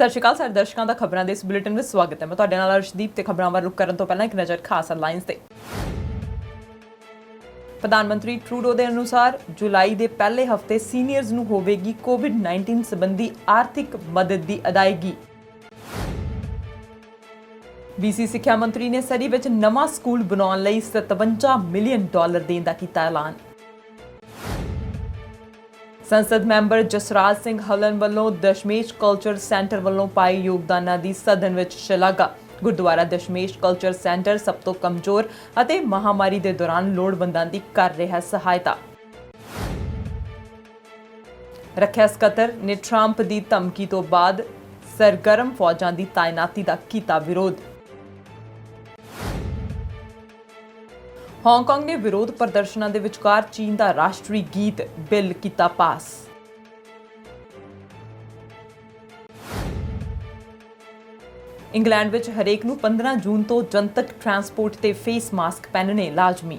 ਸਤਿ ਸ਼੍ਰੀ ਅਕਾਲ ਸਾਰੇ ਦਰਸ਼ਕਾਂ ਦਾ ਖਬਰਾਂ ਦੇ ਇਸ ਬੁਲੇਟਿਨ ਵਿੱਚ ਸਵਾਗਤ ਹੈ। ਮੈਂ ਤੁਹਾਡੇ ਨਾਲ ਅਰਸ਼ਦੀਪ ਤੇ ਖਬਰਾਂ ਵੱਲ ਰੁਕ ਕਰਨ ਤੋਂ ਪਹਿਲਾਂ ਇੱਕ ਨਜ਼ਰ ਖਾਸ ਹੈਡਲਾਈਨਸ ਤੇ। ਪ੍ਰਧਾਨ ਮੰਤਰੀ ਟਰੂਡੋ ਦੇ ਅਨੁਸਾਰ ਜੁਲਾਈ ਦੇ ਪਹਿਲੇ ਹਫ਼ਤੇ ਸੀਨੀਅਰਜ਼ ਨੂੰ ਹੋਵੇਗੀ COVID-19 ਸੰਬੰਧੀ ਆਰਥਿਕ ਮਦਦ ਦੀ ਅਦਾਇਗੀ। BC ਸਿੱਖਿਆ ਮੰਤਰੀ ਨੇ ਸਰੀ ਵਿੱਚ ਨਵਾਂ ਸਕੂਲ ਬਣਾਉਣ ਲਈ $57 ਮਿਲੀਅਨ ਦੇਣ ਦਾ ਕੀਤਾ ਐਲਾਨ। ਸੰਸਦ ਮੈਂਬਰ ਜਸਰਾਜ ਸਿੰਘ ਹਲਨ ਵੱਲੋਂ ਦਸ਼ਮੇਸ਼ ਕਲਚਰ ਸੈਂਟਰ ਵੱਲੋਂ ਪਾਏ ਯੋਗਦਾਨਾਂ ਦੀ ਸਦਨ ਵਿੱਚ ਸ਼ਲਾਘਾ। ਗੁਰਦੁਆਰਾ ਦਸ਼ਮੇਸ਼ ਕਲਚਰ ਸੈਂਟਰ ਸਭ ਤੋਂ ਕਮਜ਼ੋਰ ਅਤੇ ਮਹਾਮਾਰੀ ਦੇ ਦੌਰਾਨ ਲੋੜਵੰਦਾਂ ਦੀ ਕਰ ਰਿਹਾ ਸਹਾਇਤਾ। ਰੱਖਿਆ ਸਕੱਤਰ ਨੇ ਟਰੰਪ ਦੀ ਧਮਕੀ ਤੋਂ ਬਾਅਦ ਸਰਗਰਮ ਫੌਜਾਂ ਦੀ ਤਾਇਨਾਤੀ ਦਾ ਕੀਤਾ ਵਿਰੋਧ। ਹਾਂਗਕਾਂਗ ਨੇ ਵਿਰੋਧ ਪ੍ਰਦਰਸ਼ਨਾਂ ਦੇ ਵਿਚਕਾਰ ਚੀਨ ਦਾ ਰਾਸ਼ਟਰੀ ਗੀਤ ਬਿੱਲ ਕੀਤਾ ਪਾਸ। ਇੰਗਲੈਂਡ ਵਿੱਚ ਹਰੇਕ ਨੂੰ 15 ਜੂਨ ਤੋਂ ਜਨਤਕ ਟਰਾਂਸਪੋਰਟ ਤੇ ਫੇਸ ਮਾਸਕ ਪਹਿਨਣੇ ਲਾਜ਼ਮੀ।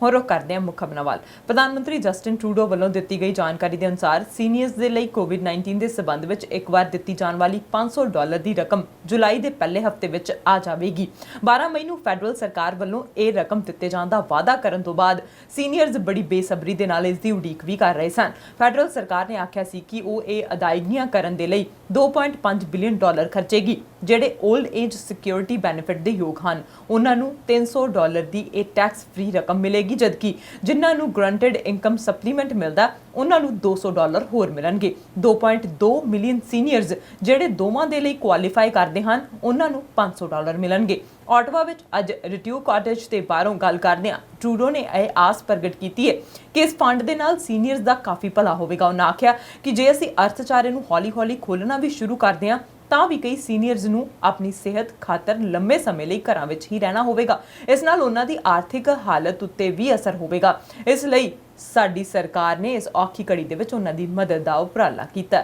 ਹੁਣ ਰੁਕ ਕਰਦੇ ਹਾਂ ਮੁੱਖ ਖਬਰਾਂ ਵੱਲ। ਪ੍ਰਧਾਨ ਮੰਤਰੀ ਜਸਟਿਨ ਟਰੂਡੋ ਵੱਲੋਂ ਦਿੱਤੀ ਗਈ ਜਾਣਕਾਰੀ ਦੇ ਅਨੁਸਾਰ ਸੀਨੀਅਰਜ਼ ਦੇ ਲਈ COVID-19 ਦੇ ਸਬੰਧ ਵਿੱਚ ਇੱਕ ਵਾਰ ਦਿੱਤੀ ਜਾਣ ਵਾਲੀ $500 ਦੀ ਰਕਮ ਜੁਲਾਈ ਦੇ ਪਹਿਲੇ ਹਫ਼ਤੇ ਵਿੱਚ ਆ ਜਾਵੇਗੀ। 12 ਮਈ ਨੂੰ ਫੈਡਰਲ ਸਰਕਾਰ ਵੱਲੋਂ ਇਹ ਰਕਮ ਦਿੱਤੇ ਜਾਣ ਦਾ ਵਾਅਦਾ ਕਰਨ ਤੋਂ ਬਾਅਦ ਸੀਨੀਅਰਜ਼ ਬੜੀ ਬੇਸਬਰੀ ਦੇ ਨਾਲ ਇਸ ਦੀ ਉਡੀਕ ਵੀ ਕਰ ਰਹੇ ਸਨ। ਫੈਡਰਲ ਸਰਕਾਰ ਨੇ ਆਖਿਆ ਸੀ ਕਿ ਉਹ ਇਹ ਅਦਾਇਗੀਆਂ ਕਰਨ ਦੇ ਲਈ $2.5 ਬਿਲੀਅਨ ਖਰਚੇਗੀ। ਜਿਹੜੇ 올ਡ ਏਜ ਸਿਕਿਉਰਿਟੀ ਬੈਨੀਫਿਟ ਦੇ ਯੋਗ ਹਨ ਉਹਨਾਂ ਨੂੰ $300 ਦੀ ਇਹ ਟੈਕਸ ਫ੍ਰੀ ਰਕਮ ਮਿਲੇਗੀ, ਜਦਕਿ ਜਿਨ੍ਹਾਂ ਨੂੰ ਗਰੰਟਡ ਇਨਕਮ ਸਪਲੀਮੈਂਟ ਮਿਲਦਾ ਉਹਨਾਂ ਨੂੰ $200 ਹੋਰ ਮਿਲਣਗੇ। 2.2 ਮਿਲੀਅਨ ਸੀਨੀਅਰਜ਼ ਜਿਹੜੇ ਦੋਵਾਂ ਦੇ ਲਈ ਕੁਆਲੀਫਾਈ ਕਰਦੇ ਹਨ ਉਹਨਾਂ ਨੂੰ $500 ਮਿਲਣਗੇ। ਆਟਵਾ ਵਿੱਚ ਅੱਜ ਰਿਟਿਊ ਕਾਟੇਜ ਤੇ ਬਾਹਰੋਂ ਗੱਲ ਕਰਦਿਆਂ ਟਰੂਡੋ ਨੇ ਇਹ ਆਸ ਪ੍ਰਗਟ ਕੀਤੀ ਹੈ ਕਿ ਇਸ ਫੰਡ ਦੇ ਨਾਲ ਸੀਨੀਅਰਜ਼ ਦਾ ਕਾਫੀ ਭਲਾ ਹੋਵੇਗਾ। ਉਹਨਾਂ ਆਖਿਆ ਕਿ ਜੇ ਅਸੀਂ ਅਰਥਚਾਰੇ ਨੂੰ ਹੌਲੀ-ਹੌਲੀ ਖੋਲ੍ਹਣਾ ਵੀ ਸ਼ੁਰੂ ਕਰਦੇ ਹਾਂ ਤਾਂ ਵੀ ਕਈ ਸੀਨੀਅਰਜ਼ ਨੂੰ ਆਪਣੀ ਸਿਹਤ ਖਾਤਰ ਲੰਮੇ ਸਮੇਂ ਲਈ ਘਰਾਂ ਵਿੱਚ ਹੀ ਰਹਿਣਾ ਹੋਵੇਗਾ। ਇਸ ਨਾਲ ਉਹਨਾਂ ਦੀ ਆਰਥਿਕ ਹਾਲਤ ਉੱਤੇ ਵੀ ਅਸਰ ਹੋਵੇਗਾ। ਇਸ ਲਈ ਸਾਡੀ ਸਰਕਾਰ ਨੇ ਇਸ ਔਖੀ ਘੜੀ ਦੇ ਵਿੱਚ ਉਹਨਾਂ ਦੀ ਮਦਦ ਦਾ ਉਪਰਾਲਾ ਕੀਤਾ।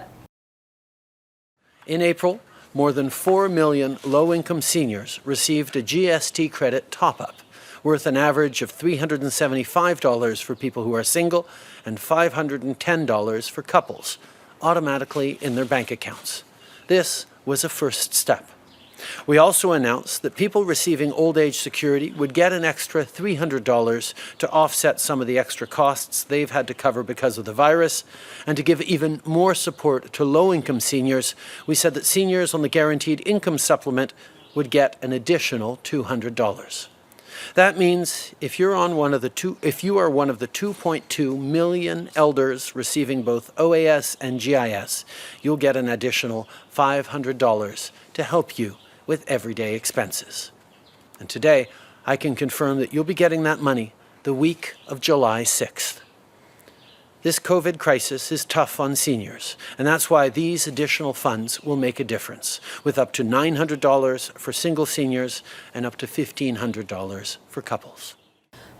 In April, more than 4 million low-income seniors received a GST credit top-up worth an average of $375 for people who are single and $510 for couples, automatically in their bank accounts. This was a first step. We also announced that people receiving old age security would get an extra $300 to offset some of the extra costs they've had to cover because of the virus. And to give even more support to low-income seniors, we said that seniors on the guaranteed income supplement would get an additional $200. That means if you are one of the 2.2 million elders receiving both OAS and GIS, you'll get an additional $500 to help you with everyday expenses. And today, I can confirm that you'll be getting that money the week of July 6th. This COVID crisis is tough on seniors, and that's why these additional funds will make a difference, with up to $900 for single seniors and up to $1,500 for couples.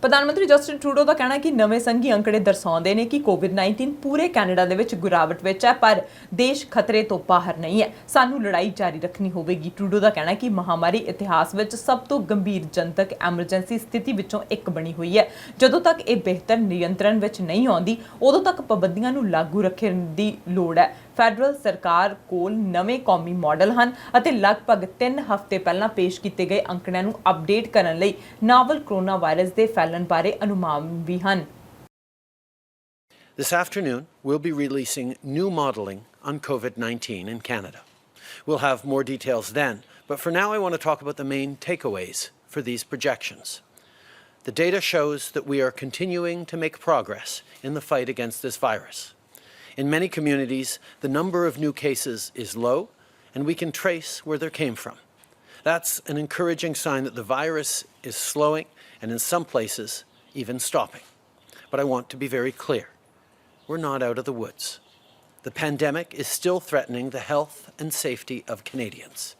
ਪ੍ਰਧਾਨ ਮੰਤਰੀ Justin Trudeau ਦਾ ਕਹਿਣਾ ਹੈ ਕਿ ਨਵੇਂ ਸੰਘੀ ਅੰਕੜੇ ਦਰਸਾਉਂਦੇ ਨੇ ਕਿ COVID-19 ਪੂਰੇ ਕੈਨੇਡਾ ਦੇ ਵਿੱਚ ਗਿਰਾਵਟ ਵਿੱਚ ਹੈ, ਪਰ ਦੇਸ਼ ਖਤਰੇ ਤੋਂ ਬਾਹਰ ਨਹੀਂ ਹੈ। ਸਾਨੂੰ ਲੜਾਈ ਜਾਰੀ ਰੱਖਣੀ ਹੋਵੇਗੀ। ਟਰੂਡੋ ਦਾ ਕਹਿਣਾ ਹੈ ਕਿ ਮਹਾਮਾਰੀ ਇਤਿਹਾਸ ਵਿੱਚ ਸਭ ਤੋਂ ਗੰਭੀਰ ਜਨਤਕ ਐਮਰਜੈਂਸੀ ਸਥਿਤੀ ਵਿੱਚੋਂ ਇੱਕ ਬਣੀ ਹੋਈ ਹੈ। ਜਦੋਂ ਤੱਕ ਇਹ ਬਿਹਤਰ ਨਿਯੰਤਰਣ ਵਿੱਚ ਨਹੀਂ ਆਉਂਦੀ, ਉਦੋਂ ਤੱਕ ਪਾਬੰਦੀਆਂ ਨੂੰ ਲਾਗੂ ਰੱਖਣ ਦੀ ਲੋੜ ਹੈ। ਫੈਡਰਲ ਸਰਕਾਰ ਕੋਲ ਨਵੇਂ ਕੌਮੀ ਮਾਡਲ ਹਨ ਅਤੇ ਲਗਭਗ 3 ਹਫ਼ਤੇ ਪਹਿਲਾਂ ਪੇਸ਼ ਕੀਤੇ ਗਏ ਅੰਕੜਿਆਂ ਨੂੰ ਅਪਡੇਟ ਕਰਨ ਲਈ ਨਾਵਲ ਕੋਰੋਨਾ ਵਾਇਰਸ ਦੇ ਫੈਲਣ ਬਾਰੇ ਅਨੁਮਾਨ ਵੀ ਹਨ। This afternoon, we'll be releasing new modelling on COVID-19 in Canada. We'll have more details then, but for now I want to talk about the main takeaways for these projections. The data shows that we are continuing to make progress in the fight against this virus. In many communities, the number of new cases is low, and we can trace where they came from. That's an encouraging sign that the virus is slowing and in some places even stopping. But I want to be very clear. We're not out of the woods. The pandemic is still threatening the health and safety of Canadians.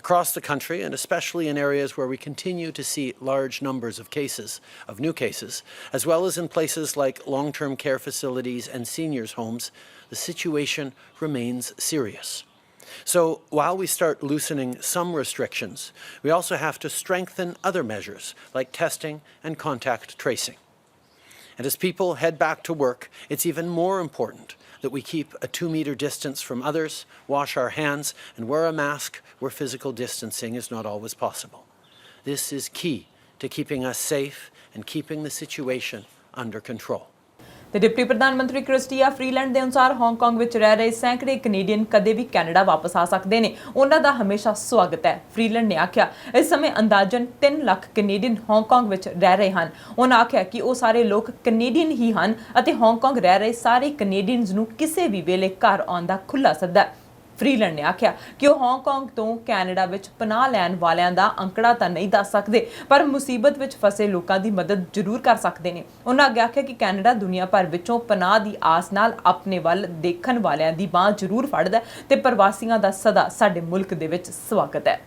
Across the country, and especially in areas where we continue to see large numbers of new cases, as well as in places like long-term care facilities and seniors' homes, the situation remains serious. So while we start loosening some restrictions, we also have to strengthen other measures like testing and contact tracing. And as people head back to work, it's even more important that we keep a 2-meter distance from others, wash our hands, and wear a mask where physical distancing is not always possible. This is key to keeping us safe and keeping the situation under control. ਤੇ deputy ਪ੍ਰਧਾਨ ਮੰਤਰੀ Christy Freeland ਦੇ ਅਨੁਸਾਰ Hong Kong ਵਿੱਚ ਰਹਿ ਰਹੇ ਸੈਂਕੜੇ Canadian ਕਦੇ ਵੀ ਕੈਨੇਡਾ ਵਾਪਸ ਆ ਸਕਦੇ ਨੇ। ਉਹਨਾਂ ਦਾ ਹਮੇਸ਼ਾ ਸਵਾਗਤ ਹੈ। ਫਰੀਲੈਂਡ ਨੇ ਆਖਿਆ ਇਸ ਸਮੇਂ ਅੰਦਾਜ਼ਨ 3 ਲੱਖ ਕੈਨੇਡੀਅਨ ਹਾਂਗਕਾਂਗ ਵਿੱਚ ਰਹਿ ਰਹੇ ਹਨ। ਉਹਨਾਂ ਆਖਿਆ ਕਿ ਉਹ ਸਾਰੇ ਲੋਕ ਕੈਨੇਡੀਅਨ ਹੀ ਹਨ ਅਤੇ ਹਾਂਗਕਾਂਗ ਰਹਿ ਰਹੇ ਸਾਰੇ ਕੈਨੇਡੀਅਨਜ਼ ਨੂੰ ਕਿਸੇ ਵੀ ਵੇਲੇ ਘਰ ਆਉਣ ਦਾ ਖੁੱਲ੍ਹਾ ਸੱਦਾ ਹੈ। ਫਰੀਲੈਂਡ ਨੇ ਆਖਿਆ ਕਿ ਉਹ ਹਾਂਗਕਾਂਗ ਤੋਂ ਕੈਨੇਡਾ ਵਿੱਚ ਪਨਾਹ ਲੈਣ ਵਾਲਿਆਂ ਦਾ ਅੰਕੜਾ ਤਾਂ ਨਹੀਂ ਦੱਸ ਸਕਦੇ ਪਰ ਮੁਸੀਬਤ ਵਿੱਚ ਫਸੇ ਲੋਕਾਂ ਦੀ ਮਦਦ ਜ਼ਰੂਰ ਕਰ ਸਕਦੇ ਨੇ। ਉਹਨਾਂ ਅੱਗੇ ਆਖਿਆ ਕਿ ਕੈਨੇਡਾ ਦੁਨੀਆ ਭਰ ਵਿੱਚੋਂ ਪਨਾਹ ਦੀ ਆਸ ਨਾਲ ਆਪਣੇ ਵੱਲ ਦੇਖਣ ਵਾਲਿਆਂ ਦੀ ਬਾਂਹ ਜ਼ਰੂਰ ਫੜਦਾ ਤੇ ਪ੍ਰਵਾਸੀਆਂ ਦਾ ਸਦਾ ਸਾਡੇ ਮੁਲਕ ਦੇ ਵਿੱਚ ਸਵਾਗਤ ਹੈ।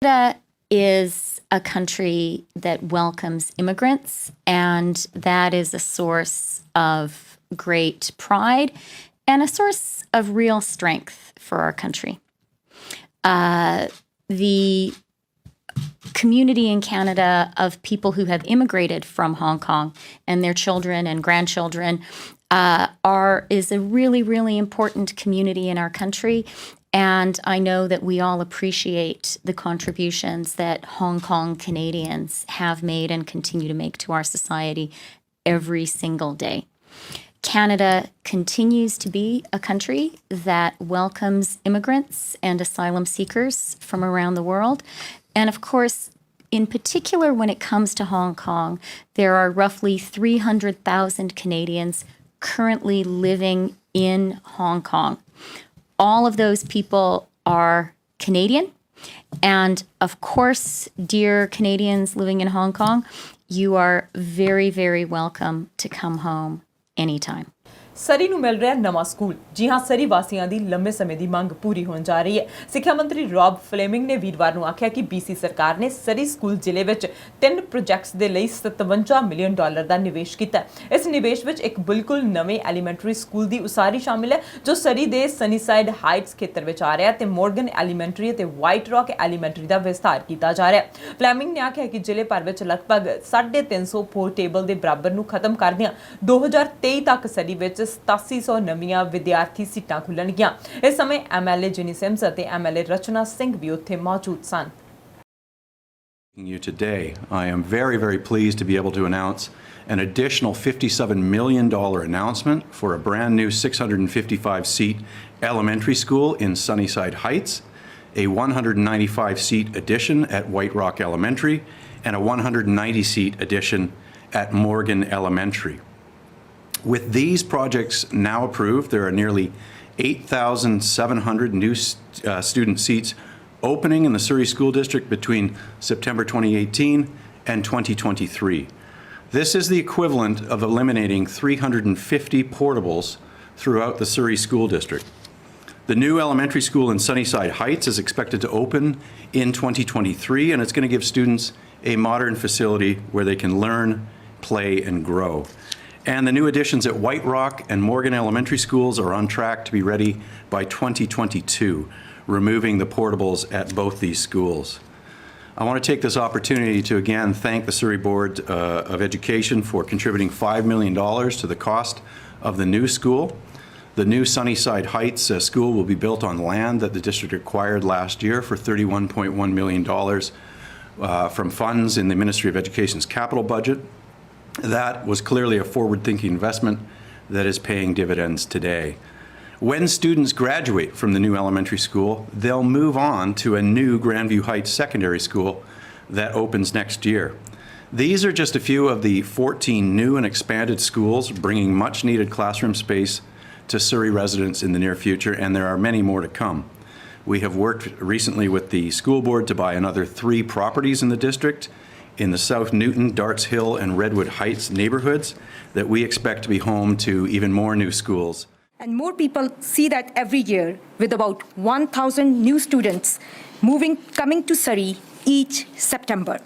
Canada is a country that welcomes immigrants, and that is a source of great pride and a source of real strength for our country. The community in Canada of people who have immigrated from Hong Kong and their children and grandchildren is a really, really important community in our country. And I know that we all appreciate the contributions that Hong Kong Canadians have made and continue to make to our society every single day. Canada continues to be a country that welcomes immigrants and asylum seekers from around the world. And of course, in particular, when it comes to Hong Kong, there are roughly 300,000 Canadians currently living in Hong Kong. All of those people are Canadian. And of course, dear Canadians living in Hong Kong, you are very, very welcome to come home anytime. ਸਰੀ ਨੂੰ ਮਿਲ ਰਿਹਾ ਨਵਾਂ school. ਜੀ ਹਾਂ, ਸਰੀ ਵਾਸੀਆਂ ਦੀ ਲੰਮੇ ਸਮੇਂ ਦੀ ਮੰਗ ਪੂਰੀ ਹੋਣ ਜਾ ਰਹੀ ਹੈ। ਸਿੱਖਿਆ ਮੰਤਰੀ ਰੌਬ ਫਲੇਮਿੰਗ ਨੇ ਵੀਰਵਾਰ ਨੂੰ ਆਖਿਆ ਕਿ BC ਸਰਕਾਰ ਨੇ ਸਰੀ ਸਕੂਲ ਜ਼ਿਲ੍ਹੇ ਵਿੱਚ 3 ਪ੍ਰੋਜੈਕਟਸ ਦੇ ਲਈ $57 ਮਿਲੀਅਨ ਦਾ ਨਿਵੇਸ਼ ਕੀਤਾ। ਇਸ ਨਿਵੇਸ਼ ਵਿੱਚ ਇੱਕ ਬਿਲਕੁਲ ਨਵੇਂ ਐਲੀਮੈਂਟਰੀ ਸਕੂਲ ਦੀ ਉਸਾਰੀ ਸ਼ਾਮਿਲ ਹੈ ਜੋ ਸਰੀ ਦੇ ਸਨੀਸਾਈਡ ਹਾਈਟਸ ਖੇਤਰ ਵਿੱਚ ਆ ਰਿਹਾ ਤੇ ਮੋਰਗਨ ਐਲੀਮੈਂਟਰੀ ਅਤੇ ਵਾਈਟ ਰੌਕ ਐਲੀਮੈਂਟਰੀ ਦਾ ਵਿਸਤਾਰ ਕੀਤਾ ਜਾ ਰਿਹਾ। ਫਲੇਮਿੰਗ ਨੇ ਆਖਿਆ ਕਿ ਜ਼ਿਲ੍ਹੇ ਭਰ ਵਿੱਚ ਲਗਭਗ 350 ਪੋਰਟੇਬਲ ਦੇ ਬਰਾਬਰ ਨੂੰ ਖਤਮ ਕਰਦਿਆਂ 2023 ਤੱਕ ਸਰੀ ਵਿੱਚ 8700 ਨਵੀਆਂ ਵਿਦਿਆਰਥੀ ਸੀਟਾਂ ਖੁੱਲਣਗੀਆਂ। ਇਸ ਸਮੇਂ MLA ਜਿਨੀ ਸਿਮਸ ਅਤੇ MLA ਰਚਨਾ ਸਿੰਘ ਵੀ ਉੱਥੇ ਮੌਜੂਦ ਸਨ। You today, I am very, very pleased to be able to announce an additional $57 million announcement for a brand new 655-seat elementary school in Sunnyside Heights, a 195-seat addition at White Rock Elementary, and a 190-seat addition at Morgan Elementary. With these projects now approved, there are nearly 8,700 new student seats opening in the Surrey School District between September 2018 and 2023. This is the equivalent of eliminating 350 portables throughout the Surrey School District. The new elementary school in Sunnyside Heights is expected to open in 2023, and it's going to give students a modern facility where they can learn, play, and grow. And the new additions at White Rock and Morgan Elementary Schools are on track to be ready by 2022, removing the portables at both these schools. I want to take this opportunity to again thank the Surrey Board of Education for contributing $5 million to the cost of the new school. The new Sunnyside Heights school will be built on land that the district acquired last year for $31.1 million from funds in the Ministry of Education's capital budget. That was clearly a forward-thinking investment that is paying dividends today. When students graduate from the new elementary school, they'll move on to a new Grandview Heights Secondary School that opens next year. These are just a few of the 14 new and expanded schools bringing much-needed classroom space to Surrey residents in the near future, and there are many more to come. We have worked recently with the school board to buy another 3 properties in the district in the South Newton, Darts Hill, and Redwood Heights neighborhoods that we expect to be home to even more new schools. And more people see that every year with about 1,000 new students coming to Surrey each September.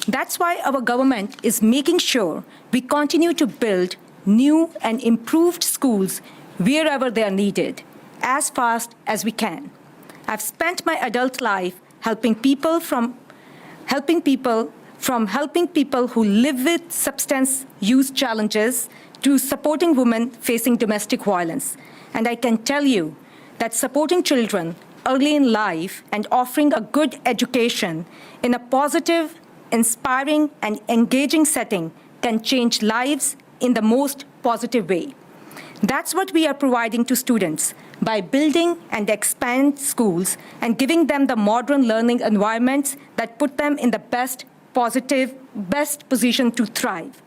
That's why our government is making sure we continue to build new and improved schools wherever they are needed, as fast as we can. I've spent my adult life helping people from helping people who live with substance use challenges to supporting women facing domestic violence. And I can tell you that supporting children early in life and offering a good education in a positive, inspiring, and engaging setting can change lives in the most positive way. That's what we are providing to students by building and expand schools and giving them the modern learning environments that put them in the best position to thrive.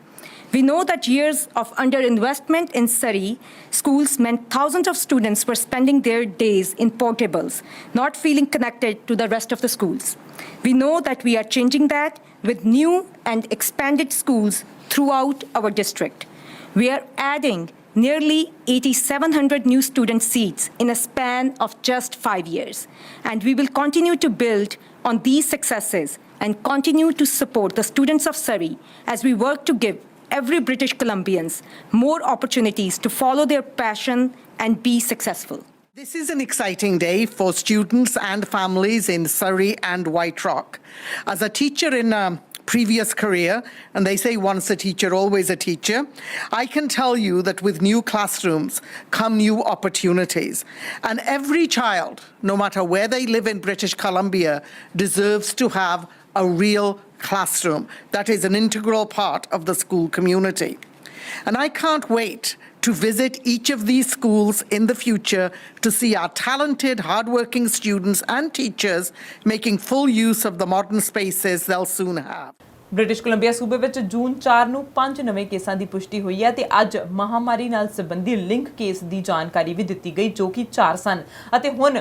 We know that years of underinvestment in Surrey schools meant thousands of students were spending their days in portables, not feeling connected to the rest of the schools. We know that we are changing that with new and expanded schools throughout our district. We are adding nearly 8,700 new student seats in a span of just 5 years. And we will continue to build on these successes and continue to support the students of Surrey as we work to give every British Columbians more opportunities to follow their passion and be successful. This is an exciting day for students and families in Surrey and White Rock. As a teacher in a previous career, and they say once a teacher, always a teacher, I can tell you that with new classrooms come new opportunities. And every child, no matter where they live in British Columbia, deserves to have a real classroom that is an integral part of the school community. And I can't wait to visit each of these schools in the future to see our talented, hardworking students and teachers making full use of the modern spaces they'll soon have. British Columbia ਸੂਬੇ ਵਿੱਚ ਜੂਨ 4 ਨੂੰ 5 ਨਵੇਂ ਕੇਸਾਂ ਦੀ ਪੁਸ਼ਟੀ ਹੋਈ ਹੈ ਤੇ ਅੱਜ ਮਹਾਮਾਰੀ ਨਾਲ ਸੰਬੰਧੀ ਲਿੰਕ ਕੇਸ ਦੀ ਜਾਣਕਾਰੀ ਵੀ ਦਿੱਤੀ ਗਈ ਜੋ ਕਿ 4 ਸਨ ਅਤੇ ਹੁਣ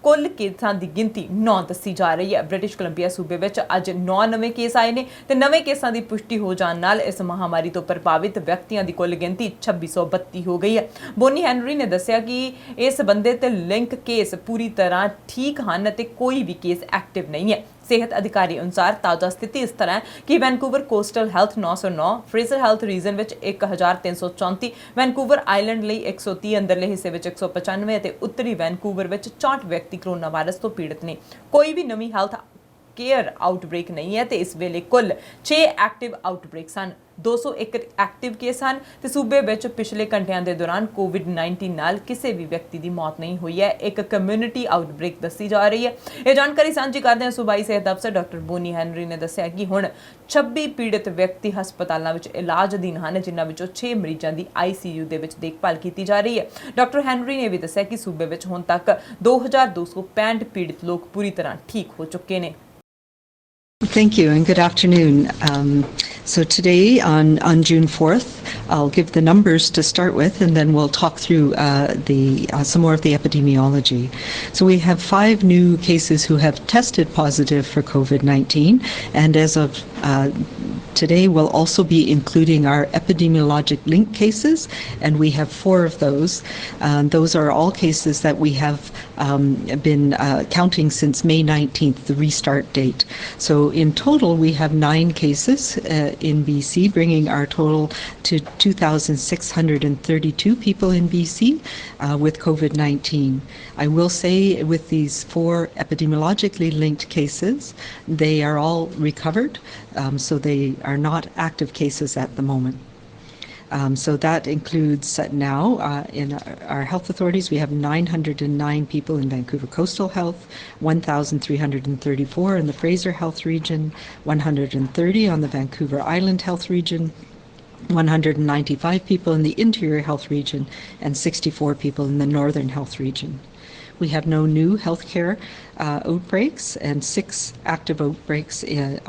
ਕੁੱਲ ਕੇਸਾਂ ਦੀ ਗਿਣਤੀ 9 ਦੱਸੀ ਜਾ ਰਹੀ ਹੈ। ਬ੍ਰਿਟਿਸ਼ ਕੋਲੰਬੀਆ ਸੂਬੇ ਵਿੱਚ ਅੱਜ 9 ਨਵੇਂ ਕੇਸ ਆਏ ਨੇ ਤੇ ਨਵੇਂ ਕੇਸਾਂ ਦੀ ਪੁਸ਼ਟੀ ਹੋ ਜਾਣ ਨਾਲ ਇਸ ਮਹਾਮਾਰੀ ਤੋਂ ਪ੍ਰਭਾਵਿਤ ਵਿਅਕਤੀਆਂ ਦੀ ਕੁੱਲ ਗਿਣਤੀ 2632 ਹੋ ਗਈ ਹੈ। ਬੋਨੀ ਹੈਨਰੀ ਨੇ ਦੱਸਿਆ ਕਿ ਇਸ ਸੰਬੰਧਿਤ ਲਿੰਕ ਕੇਸ ਪੂਰੀ ਤਰ੍ਹਾਂ ਠੀਕ ਹਨ ਅਤੇ ਕੋਈ ਵੀ ਕੇਸ ਐਕਟਿਵ ਨਹੀਂ ਹੈ। सेहत अधिकारी अनुसार ताज़ा स्थिति इस तरह है कि Vancouver coastal health 909, Fraser health region which 1334, Vancouver island ਲਈ 130, अंदरले हिस्से विच 195 ਅਤੇ उत्तरी वैनकूवर विच 64 व्यक्ति कोरोना वायरस ਤੋਂ पीड़ित ने। कोई भी नवी हेल्थ केयर आउटब्रेक नहीं है ਤੇ ਇਸ ਵੇਲੇ ਕੁੱਲ 6 ਐਕਟਿਵ ਆਊਟਬ੍ਰੇਕਸ ਹਨ। 201 ਐਕਟਿਵ ਕੇਸ ਹਨ ਤੇ ਸੂਬੇ ਵਿੱਚ ਪਿਛਲੇ ਘੰਟਿਆਂ ਦੇ ਦੌਰਾਨ COVID-19 ਨਾਲ ਕਿਸੇ ਵੀ ਵਿਅਕਤੀ ਦੀ ਮੌਤ ਨਹੀਂ ਹੋਈ ਹੈ। ਇੱਕ ਕਮਿਊਨਿਟੀ ਆਊਟਬ੍ਰੇਕ ਦੱਸੀ ਜਾ ਰਹੀ ਹੈ। ਇਹ ਜਾਣਕਾਰੀ ਸਾਂਝੀ ਕਰਦੇ ਹਾਂ ਸੂਬਾਈ ਸਿਹਤ ਅਫਸਰ ਡਾਕਟਰ ਬੋਨੀ ਹੈਨਰੀ ਨੇ ਦੱਸਿਆ ਕਿ ਹੁਣ 26 ਪੀੜਿਤ ਵਿਅਕਤੀ ਹਸਪਤਾਲਾਂ ਵਿੱਚ ਇਲਾਜ ਅਧੀਨ ਹਨ ਜਿਨ੍ਹਾਂ ਵਿੱਚੋਂ 6 ਮਰੀਜ਼ਾਂ ਦੀ ICU ਦੇ ਵਿੱਚ ਦੇਖਭਾਲ ਕੀਤੀ ਜਾ ਰਹੀ ਹੈ। ਡਾਕਟਰ ਹੈਨਰੀ ਨੇ ਵੀ ਦੱਸਿਆ ਕਿ ਸੂਬੇ ਵਿੱਚ ਹੁਣ ਤੱਕ 2265 ਪੀੜਿਤ ਲੋਕ ਪੂਰੀ ਤਰ੍ਹਾਂ ਠੀਕ ਹੋ ਚੁੱਕੇ ਨੇ। Thank you and good afternoon. So today on June 4th, I'll give the numbers to start with and then we'll talk through some more of the epidemiology. So we have 5 new cases who have tested positive for COVID-19 and as of today we'll also be including our epidemiologic link cases and we have 4 of those. Those are all cases that we have been counting since May 19th, the restart date. So in total we have 9 cases in BC, bringing our total to 2,632 people in BC with COVID-19. I will say with these 4 epidemiologically linked cases, they are all recovered, so they are not active cases at the moment. So that includes now in our health authorities, we have 909 people in Vancouver Coastal Health, 1,334 in the Fraser Health Region, 130 on the Vancouver Island Health Region, 195 people in the Interior Health Region, and 64 people in the Northern Health Region. We have no new healthcare outbreaks and 6 active outbreaks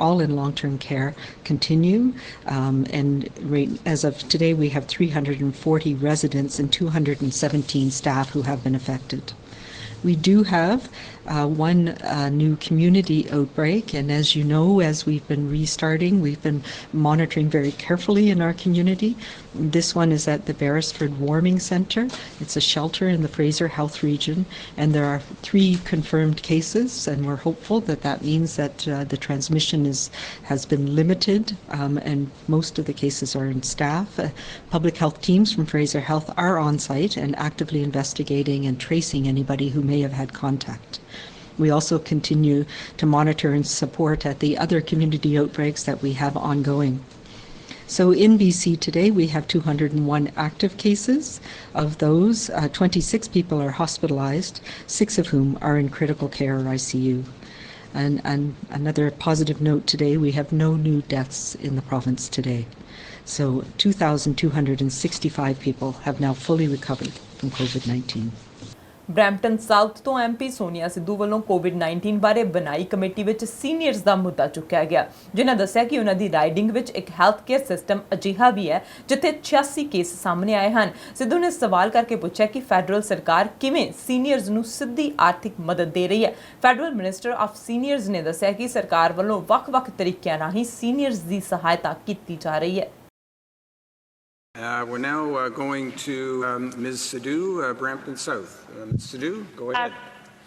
all in long-term care continue and as of today we have 340 residents and 217 staff who have been affected. We do have one new community outbreak, and as you know, as we've been restarting, we've been monitoring very carefully in our community. This one is at the Beresford Warming Centre. It's a shelter in the Fraser Health Region, and there are 3 confirmed cases, and we're hopeful that that means that the transmission has been limited, and most of the cases are in staff. Public health teams from Fraser Health are on site and actively investigating and tracing anybody who may have had contact. We also continue to monitor and support at the other community outbreaks that we have ongoing. So in BC today, we have 201 active cases. Of those, 26 people are hospitalized, 6 of whom are in critical care or ICU. And another positive note today, we have no new deaths in the province today. So 2,265 people have now fully recovered from COVID-19. Brampton south ਤੋਂ MP Sonia Sidhu ਵੱਲੋਂ ਕੋਵਿਡ-19 ਬਾਰੇ ਬਣਾਈ committee ਵਿੱਚ seniors ਦਾ ਮੁੱਦਾ ਚੁੱਕਿਆ ਗਿਆ, ਜਿਨ੍ਹਾਂ ਦੱਸਿਆ ਕਿ ਉਹਨਾਂ ਦੀ ਰਾਈਡਿੰਗ ਵਿੱਚ ਇੱਕ ਹੈਲਥ ਕੇਅਰ ਸਿਸਟਮ ਅਜਿਹਾ ਵੀ ਹੈ ਜਿੱਥੇ 86 ਕੇਸ ਸਾਹਮਣੇ ਆਏ ਹਨ। ਸਿੱਧੂ ਨੇ ਸਵਾਲ ਕਰਕੇ ਪੁੱਛਿਆ ਕਿ ਫੈਡਰਲ ਸਰਕਾਰ ਕਿਵੇਂ ਸੀਨੀਅਰਸ ਨੂੰ ਸਿੱਧੀ ਆਰਥਿਕ ਮਦਦ ਦੇ ਰਹੀ ਹੈ। ਫੈਡਰਲ ਮਿਨਿਸਟਰ ਆਫ ਸੀਨੀਅਰਸ ਨੇ ਦੱਸਿਆ ਕਿ ਸਰਕਾਰ ਵੱਲੋਂ ਵੱਖ-ਵੱਖ ਤਰੀਕਿਆਂ ਰਾਹੀਂ ਸੀਨੀਅਰਸ ਦੀ ਸਹਾਇਤਾ ਕੀਤੀ ਜਾ ਰਹੀ ਹੈ। We're now going to Ms. Sidhu, Brampton South. Ms. Sidhu, go ahead.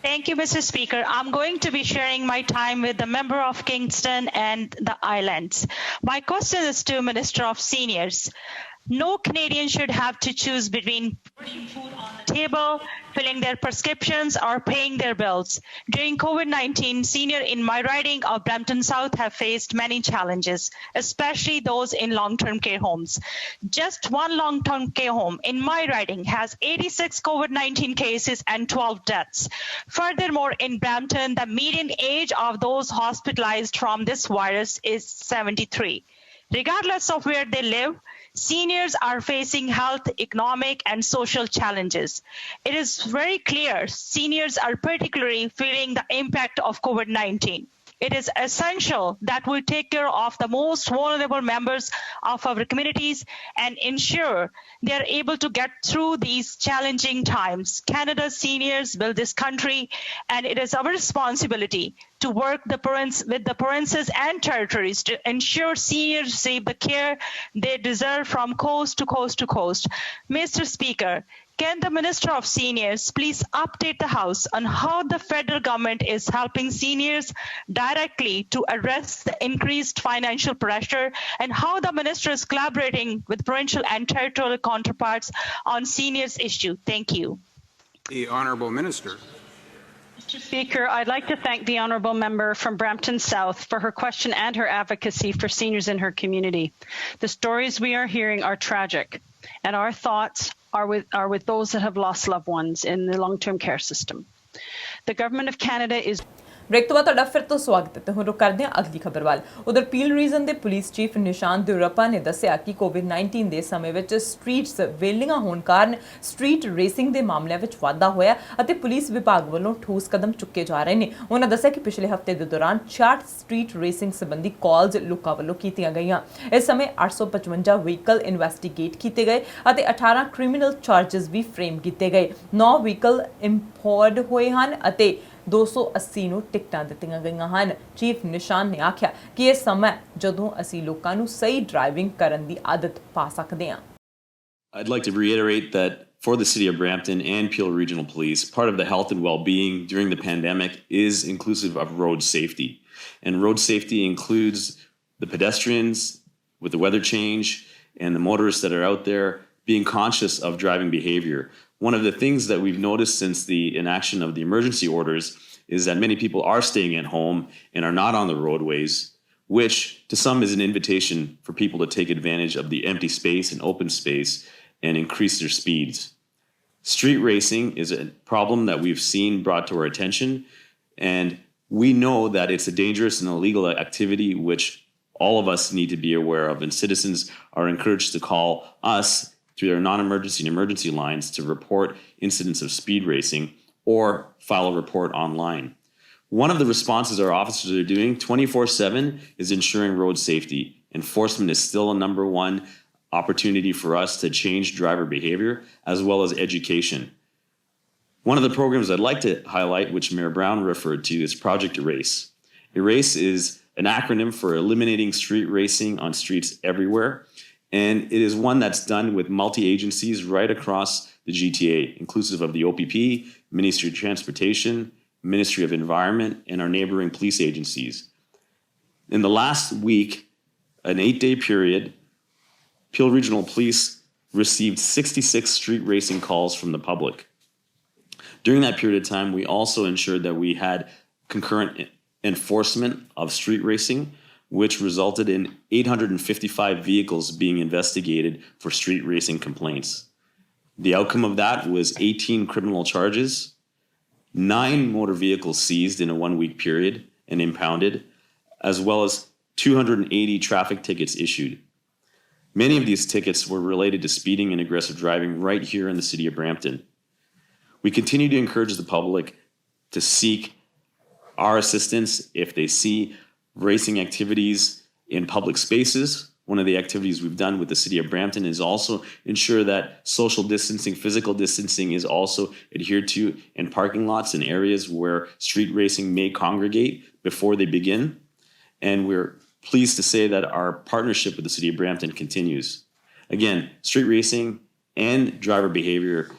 Thank you, Mr. Speaker. I'm going to be sharing my time with the member of Kingston and the Islands. My question is to Minister of Seniors. No Canadian should have to choose between putting food on the table, filling their prescriptions, or paying their bills. During COVID-19, seniors in my riding of Brampton South have faced many challenges, especially those in long-term care homes. Just one long-term care home in my riding has 86 COVID-19 cases and 12 deaths. Furthermore, in Brampton, the median age of those hospitalized from this virus is 73. Regardless of where they live, seniors are facing health, economic, and social challenges. It is very clear seniors are particularly feeling the impact of COVID-19. It is essential that we take care of the most vulnerable members of our communities and ensure they are able to get through these challenging times. Canada's seniors build this country, and it is our responsibility to work with the provinces and territories to ensure seniors receive the care they deserve from coast to coast to coast. Mr. Speaker, can the Minister of Seniors please update the House on how the federal government is helping seniors directly to address the increased financial pressure, and how the Minister is collaborating with provincial and territorial counterparts on seniors issue? Thank you. The Honourable Minister. Mr. Speaker, I'd like to thank the honourable member from Brampton South for her question and her advocacy for seniors in her community. The stories we are hearing are tragic, and our thoughts are with those that have lost loved ones in the long-term care system. The Government of Canada is... break तो बाद ਤੁਹਾਡਾ ਫਿਰ ਤੋਂ ਸਵਾਗਤ ਹੈ। ਹੁਣ ਰੁਕ ਕਰਦੇ ਹਾਂ ਅਗਲੀ ਖਬਰ ਵੱਲ। ਉਧਰ ਪੀਲ ਰੀਜਨ ਦੇ ਪੁਲਿਸ ਚੀਫ ਨਿਸ਼ਾਨ ਦਿਉਰਪਾ ਨੇ ਦੱਸਿਆ ਕਿ ਕੋਵਿਡ-19 ਦੇ ਸਮੇਂ ਵਿੱਚ ਸਟਰੀਟਸ ਵੇਲੀਆਂ ਹੋਣ ਕਾਰਨ ਸਟਰੀਟ ਰੇਸਿੰਗ ਦੇ ਮਾਮਲਿਆਂ ਵਿੱਚ ਵਾਧਾ ਹੋਇਆ ਅਤੇ ਪੁਲਿਸ ਵਿਭਾਗ ਵੱਲੋਂ ਠੋਸ ਕਦਮ ਚੁੱਕੇ ਜਾ ਰਹੇ ਨੇ। ਉਹਨਾਂ ਦੱਸਿਆ ਕਿ ਪਿਛਲੇ ਹਫ਼ਤੇ ਦੇ ਦੌਰਾਨ 66 ਸਟਰੀਟ ਰੇਸਿੰਗ ਸੰਬੰਧੀ ਕਾਲਸ ਲੋਕਾਂ ਵੱਲੋਂ ਕੀਤੀਆਂ ਗਈਆਂ। ਇਸ ਸਮੇਂ 855 ਵਹੀਕਲ ਇਨਵੈਸਟੀਗੇਟ ਕੀਤੇ ਗਏ ਅਤੇ 18 ਕ੍ਰਿਮੀਨਲ ਚਾਰजेस ਵੀ ਫਰੇਮ ਕੀਤੇ ਗਏ। 9 ਵਹੀਕਲ ਇੰਪੋਰਡ ਹੋਏ ਹਨ ਅਤੇ 280 ਨੂੰ ਟਿਕਟਾਂ ਦਿੱਤੀਆਂ ਗਈਆਂ ਹਨ। ਚੀਫ ਨਿਸ਼ਾਨ ਨੇ ਆਖਿਆ ਕਿ ਇਹ ਸਮਾਂ ਜਦੋਂ ਅਸੀਂ ਲੋਕਾਂ ਨੂੰ ਸਹੀ ਡਰਾਈਵਿੰਗ ਕਰਨ ਦੀ ਆਦਤ ਪਾ ਸਕਦੇ ਹਾਂ। I'd like to reiterate that for the City of Brampton and Peel Regional Police, part of the health and well-being during the pandemic is inclusive of road safety. And road safety includes the pedestrians with the weather change and the motorists that are out there being conscious of driving behavior. One of the things that we've noticed since the inaction of the emergency orders is that many people are staying at home and are not on the roadways, which to some is an invitation for people to take advantage of the empty space and open space and increase their speeds. Street racing is a problem that we've seen brought to our attention, and we know that it's a dangerous and illegal activity which all of us need to be aware of, and citizens are encouraged to call us through their non-emergency and emergency lines to report incidents of speed racing or file a report online. One of the responses our officers are doing 24/7 is ensuring road safety. Enforcement is still a number one opportunity for us to change driver behavior, as well as education. One of the programs I'd like to highlight, which Mayor Brown referred to, is Project Erase. Erase is an acronym for eliminating street racing on streets everywhere. And it is one that's done with multi-agencies right across the GTA, inclusive of the OPP, Ministry of Transportation, Ministry of Environment, and our neighboring police agencies. In the last week, an 8-day period, Peel Regional Police received 66 street racing calls from the public. During that period of time, we also ensured that we had concurrent enforcement of street racing, which resulted in 855 vehicles being investigated for street racing complaints. The outcome of that was 18 criminal charges, 9 motor vehicles seized in a 1-week period and impounded, as well as 280 traffic tickets issued. Many of these tickets were related to speeding and aggressive driving right here in the city of Brampton. We continue to encourage the public to seek our assistance if they see racing activities in public spaces. One of the activities we've done with the city of Brampton is also ensure that social distancing, physical distancing is also adhered to in parking lots and areas where street racing may congregate before they begin. And we're pleased to say that our partnership with the city of Brampton continues. Again, street racing and driver behavior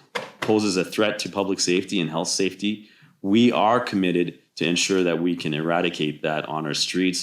poses a threat to public safety and health safety. We are committed to ensure that we can eradicate that on our streets.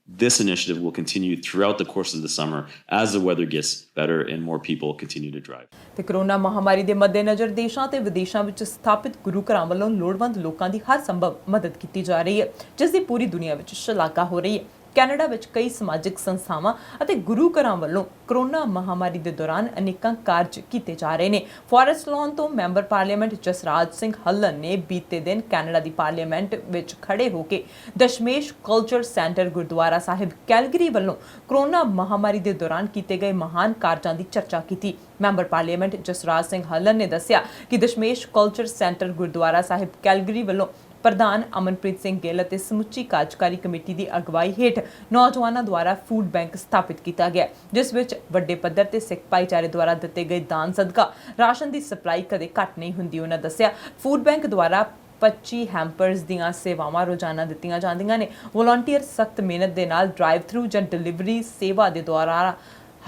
This initiative will continue throughout the course of the summer as the weather gets better and more people continue to drive. ਤੇ corona ਮਹਾਮਾਰੀ ਦੇ ਮੱਦੇਨਜ਼ਰ ਦੇਸ਼ਾਂ ਤੇ ਵਿਦੇਸ਼ਾਂ ਵਿੱਚ ਸਥਾਪਿਤ ਗੁਰੂ ਘਰਾਂ ਵੱਲੋਂ ਲੋੜਵੰਦ ਲੋਕਾਂ ਦੀ ਹਰ ਸੰਭਵ ਮਦਦ ਕੀਤੀ ਜਾ ਰਹੀ ਹੈ, ਜਿਸ ਦੀ ਪੂਰੀ ਦੁਨੀਆ ਵਿੱਚ ਸ਼ਲਾਘਾ ਹੋ ਰਹੀ ਹੈ। ਕੈਨੇਡਾ ਵਿੱਚ ਕਈ ਸਮਾਜਿਕ ਸੰਸਥਾਵਾਂ ਅਤੇ ਗੁਰੂ ਘਰਾਂ ਵੱਲੋਂ ਕਰੋਨਾ ਮਹਾਮਾਰੀ ਦੇ ਦੌਰਾਨ ਅਨੇਕਾਂ ਕਾਰਜ ਕੀਤੇ ਜਾ ਰਹੇ ਨੇ। ਫੋਰੈਸਟ ਲੌਨ ਤੋਂ ਮੈਂਬਰ ਪਾਰਲੀਮੈਂਟ ਜਸਰਾਜ ਸਿੰਘ ਹੱਲਨ ਨੇ ਬੀਤੇ ਦਿਨ ਕੈਨੇਡਾ ਦੀ ਪਾਰਲੀਮੈਂਟ ਵਿੱਚ ਖੜੇ ਹੋ ਕੇ ਦਸ਼ਮੇਸ਼ ਕਲਚਰ ਸੈਂਟਰ ਗੁਰਦੁਆਰਾ ਸਾਹਿਬ ਕੈਲਗਰੀ ਵੱਲੋਂ ਕਰੋਨਾ ਮਹਾਮਾਰੀ ਦੇ ਦੌਰਾਨ ਕੀਤੇ ਗਏ ਮਹਾਨ ਕਾਰਜਾਂ ਦੀ ਚਰਚਾ ਕੀਤੀ। ਮੈਂਬਰ ਪਾਰਲੀਮੈਂਟ ਜਸਰਾਜ ਸਿੰਘ ਹੱਲਨ ਨੇ ਦੱਸਿਆ ਕਿ ਦਸ਼ਮੇਸ਼ ਕਲਚਰ ਸੈਂਟਰ ਗੁਰਦੁਆਰਾ ਸਾਹਿਬ ਕੈਲਗਰੀ ਵੱਲੋਂ ਪ੍ਰਧਾਨ ਅਮਨਪ੍ਰੀਤ ਸਿੰਘ ਗਿੱਲ ਅਤੇ ਸਮੁੱਚੀ ਕਾਰਜਕਾਰੀ ਕਮੇਟੀ ਦੀ ਅਗਵਾਈ ਹੇਠ ਨੌਜਵਾਨਾਂ ਦੁਆਰਾ ਫੂਡ ਬੈਂਕ ਸਥਾਪਿਤ ਕੀਤਾ ਗਿਆ, ਜਿਸ ਵਿੱਚ ਵੱਡੇ ਪੱਧਰ ਤੇ ਸਿੱਖ ਭਾਈਚਾਰੇ ਦੁਆਰਾ ਦਿੱਤੇ ਗਏ ਦਾਨ ਸਦਕਾ ਰਾਸ਼ਨ ਦੀ ਸਪਲਾਈ ਕਦੇ ਘੱਟ ਨਹੀਂ ਹੁੰਦੀ। ਉਹਨਾਂ ਦੱਸਿਆ ਫੂਡ ਬੈਂਕ ਦੁਆਰਾ 25 ਹੈਂਪਰਸ ਦੀਆਂ ਸੇਵਾਵਾਂ ਰੋਜ਼ਾਨਾ ਦਿੱਤੀਆਂ ਜਾਂਦੀਆਂ ਨੇ। ਵਲੰਟੀਅਰ ਸਖਤ ਮਿਹਨਤ ਦੇ ਨਾਲ ਡਰਾਈਵ ਥਰੂ ਜਾਂ ਡਿਲੀਵਰੀ ਸੇਵਾ ਦੇ ਦੁਆਰਾ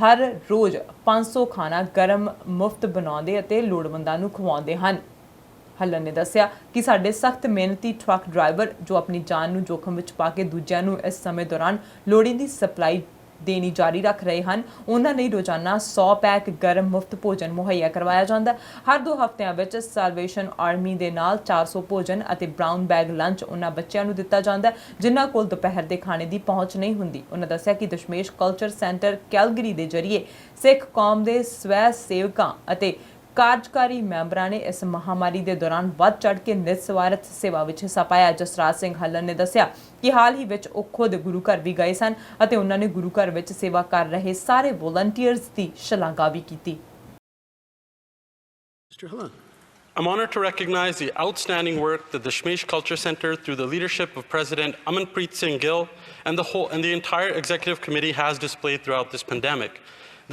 ਹਰ ਰੋਜ਼ 500 ਖਾਣਾ ਗਰਮ ਮੁਫਤ ਬਣਾਉਂਦੇ ਅਤੇ ਲੋੜਵੰਦਾਂ ਨੂੰ ਖਵਾਉਂਦੇ ਹਨ। ਹੱਲਨ ਨੇ ਦੱਸਿਆ ਕਿ ਸਾਡੇ ਸਖਤ ਮਿਹਨਤੀ ਟਰੱਕ ਡਰਾਈਵਰ ਜੋ ਆਪਣੀ ਜਾਨ ਨੂੰ ਜੋਖਮ ਵਿੱਚ ਪਾ ਕੇ ਦੂਜਿਆਂ ਨੂੰ ਇਸ ਸਮੇਂ ਦੌਰਾਨ ਲੋੜੀਂਦੀ ਸਪਲਾਈ ਦੇਣੀ ਜਾਰੀ ਰੱਖ ਰਹੇ ਹਨ। ਉਹਨਾਂ ਲਈ ਰੋਜ਼ਾਨਾ 100 ਪੈਕ ਗਰਮ ਮੁਫਤ ਭੋਜਨ ਮੁਹੱਈਆ ਕਰਵਾਇਆ ਜਾਂਦਾ। ਹਰ 2 ਹਫ਼ਤਿਆਂ ਵਿੱਚ ਸਾਲਵੇਸ਼ਨ ਆਰਮੀ ਦੇ ਨਾਲ 400 ਭੋਜਨ ਅਤੇ ਬਰਾਊਨ ਬੈਗ ਲੰਚ ਉਹਨਾਂ ਬੱਚਿਆਂ ਨੂੰ ਦਿੱਤਾ ਜਾਂਦਾ ਜਿਨ੍ਹਾਂ ਕੋਲ ਦੁਪਹਿਰ ਦੇ ਖਾਣੇ ਦੀ ਪਹੁੰਚ ਨਹੀਂ ਹੁੰਦੀ। ਉਹਨਾਂ ਦੱਸਿਆ ਕਿ ਦਸ਼ਮੇਸ਼ ਕਲਚਰ ਸੈਂਟਰ ਕੈਲਗਰੀ ਦੇ ਜ਼ਰੀਏ ਸਿੱਖ ਕੌਮ ਦੇ ਸਵੈ ਸੇਵਕਾਂ ਅਤੇ ਕਾਰਜਕਾਰੀ ਮੈਂਬਰਾਂ ਨੇ ਇਸ ਮਹਾਮਾਰੀ ਦੇ ਦੌਰਾਨ ਵੱਧ ਚੜ੍ਹ ਕੇ ਨਿਸਵਾਰਥ ਸੇਵਾ ਵਿੱਚ ਹਿੱਸਾ ਪਾਇਆ। ਜਸਰਾਜ ਸਿੰਘ ਹੱਲਨ ਨੇ ਦੱਸਿਆ ਕਿ ਹਾਲ ਹੀ ਵਿੱਚ ਉਹ ਖੁਦ ਗੁਰੂ ਘਰ ਵੀ ਗਏ ਸਨ ਅਤੇ ਉਹਨਾਂ ਨੇ ਗੁਰੂ ਘਰ ਵਿੱਚ ਸੇਵਾ ਕਰ ਰਹੇ ਸਾਰੇ ਵਲੰਟੀਅਰਸ ਦੀ ਸ਼ਲਾਘਾ ਵੀ ਕੀਤੀ। I'm honored to recognize the outstanding work that the Dashmesh Culture Centre, through the leadership of President Amanpreet Singh Gill and the entire executive committee, has displayed throughout this pandemic.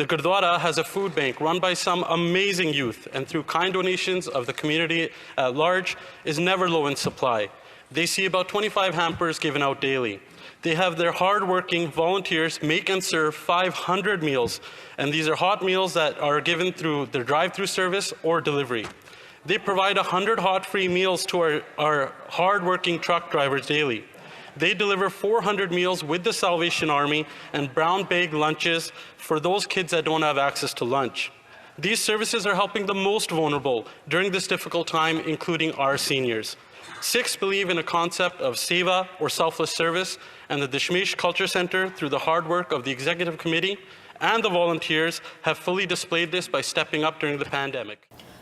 The Gurdwara has a food bank run by some amazing youth, and through kind donations of the community at large, is never low in supply. They see about 25 hampers given out daily. They have their hard-working volunteers make and serve 500 meals, and these are hot meals that are given through their drive-through service or delivery. They provide 100 hot free meals to our hard-working truck drivers daily. They deliver 400 meals with the Salvation Army and brown bag lunches for those kids that don't have access to lunch. These services are helping the most vulnerable during this difficult time, including our seniors. Sikhs believe in a concept of seva or selfless service, and the Dashmesh Culture Centre, through the hard work of the Executive Committee and the volunteers, have fully displayed this by stepping up during the pandemic.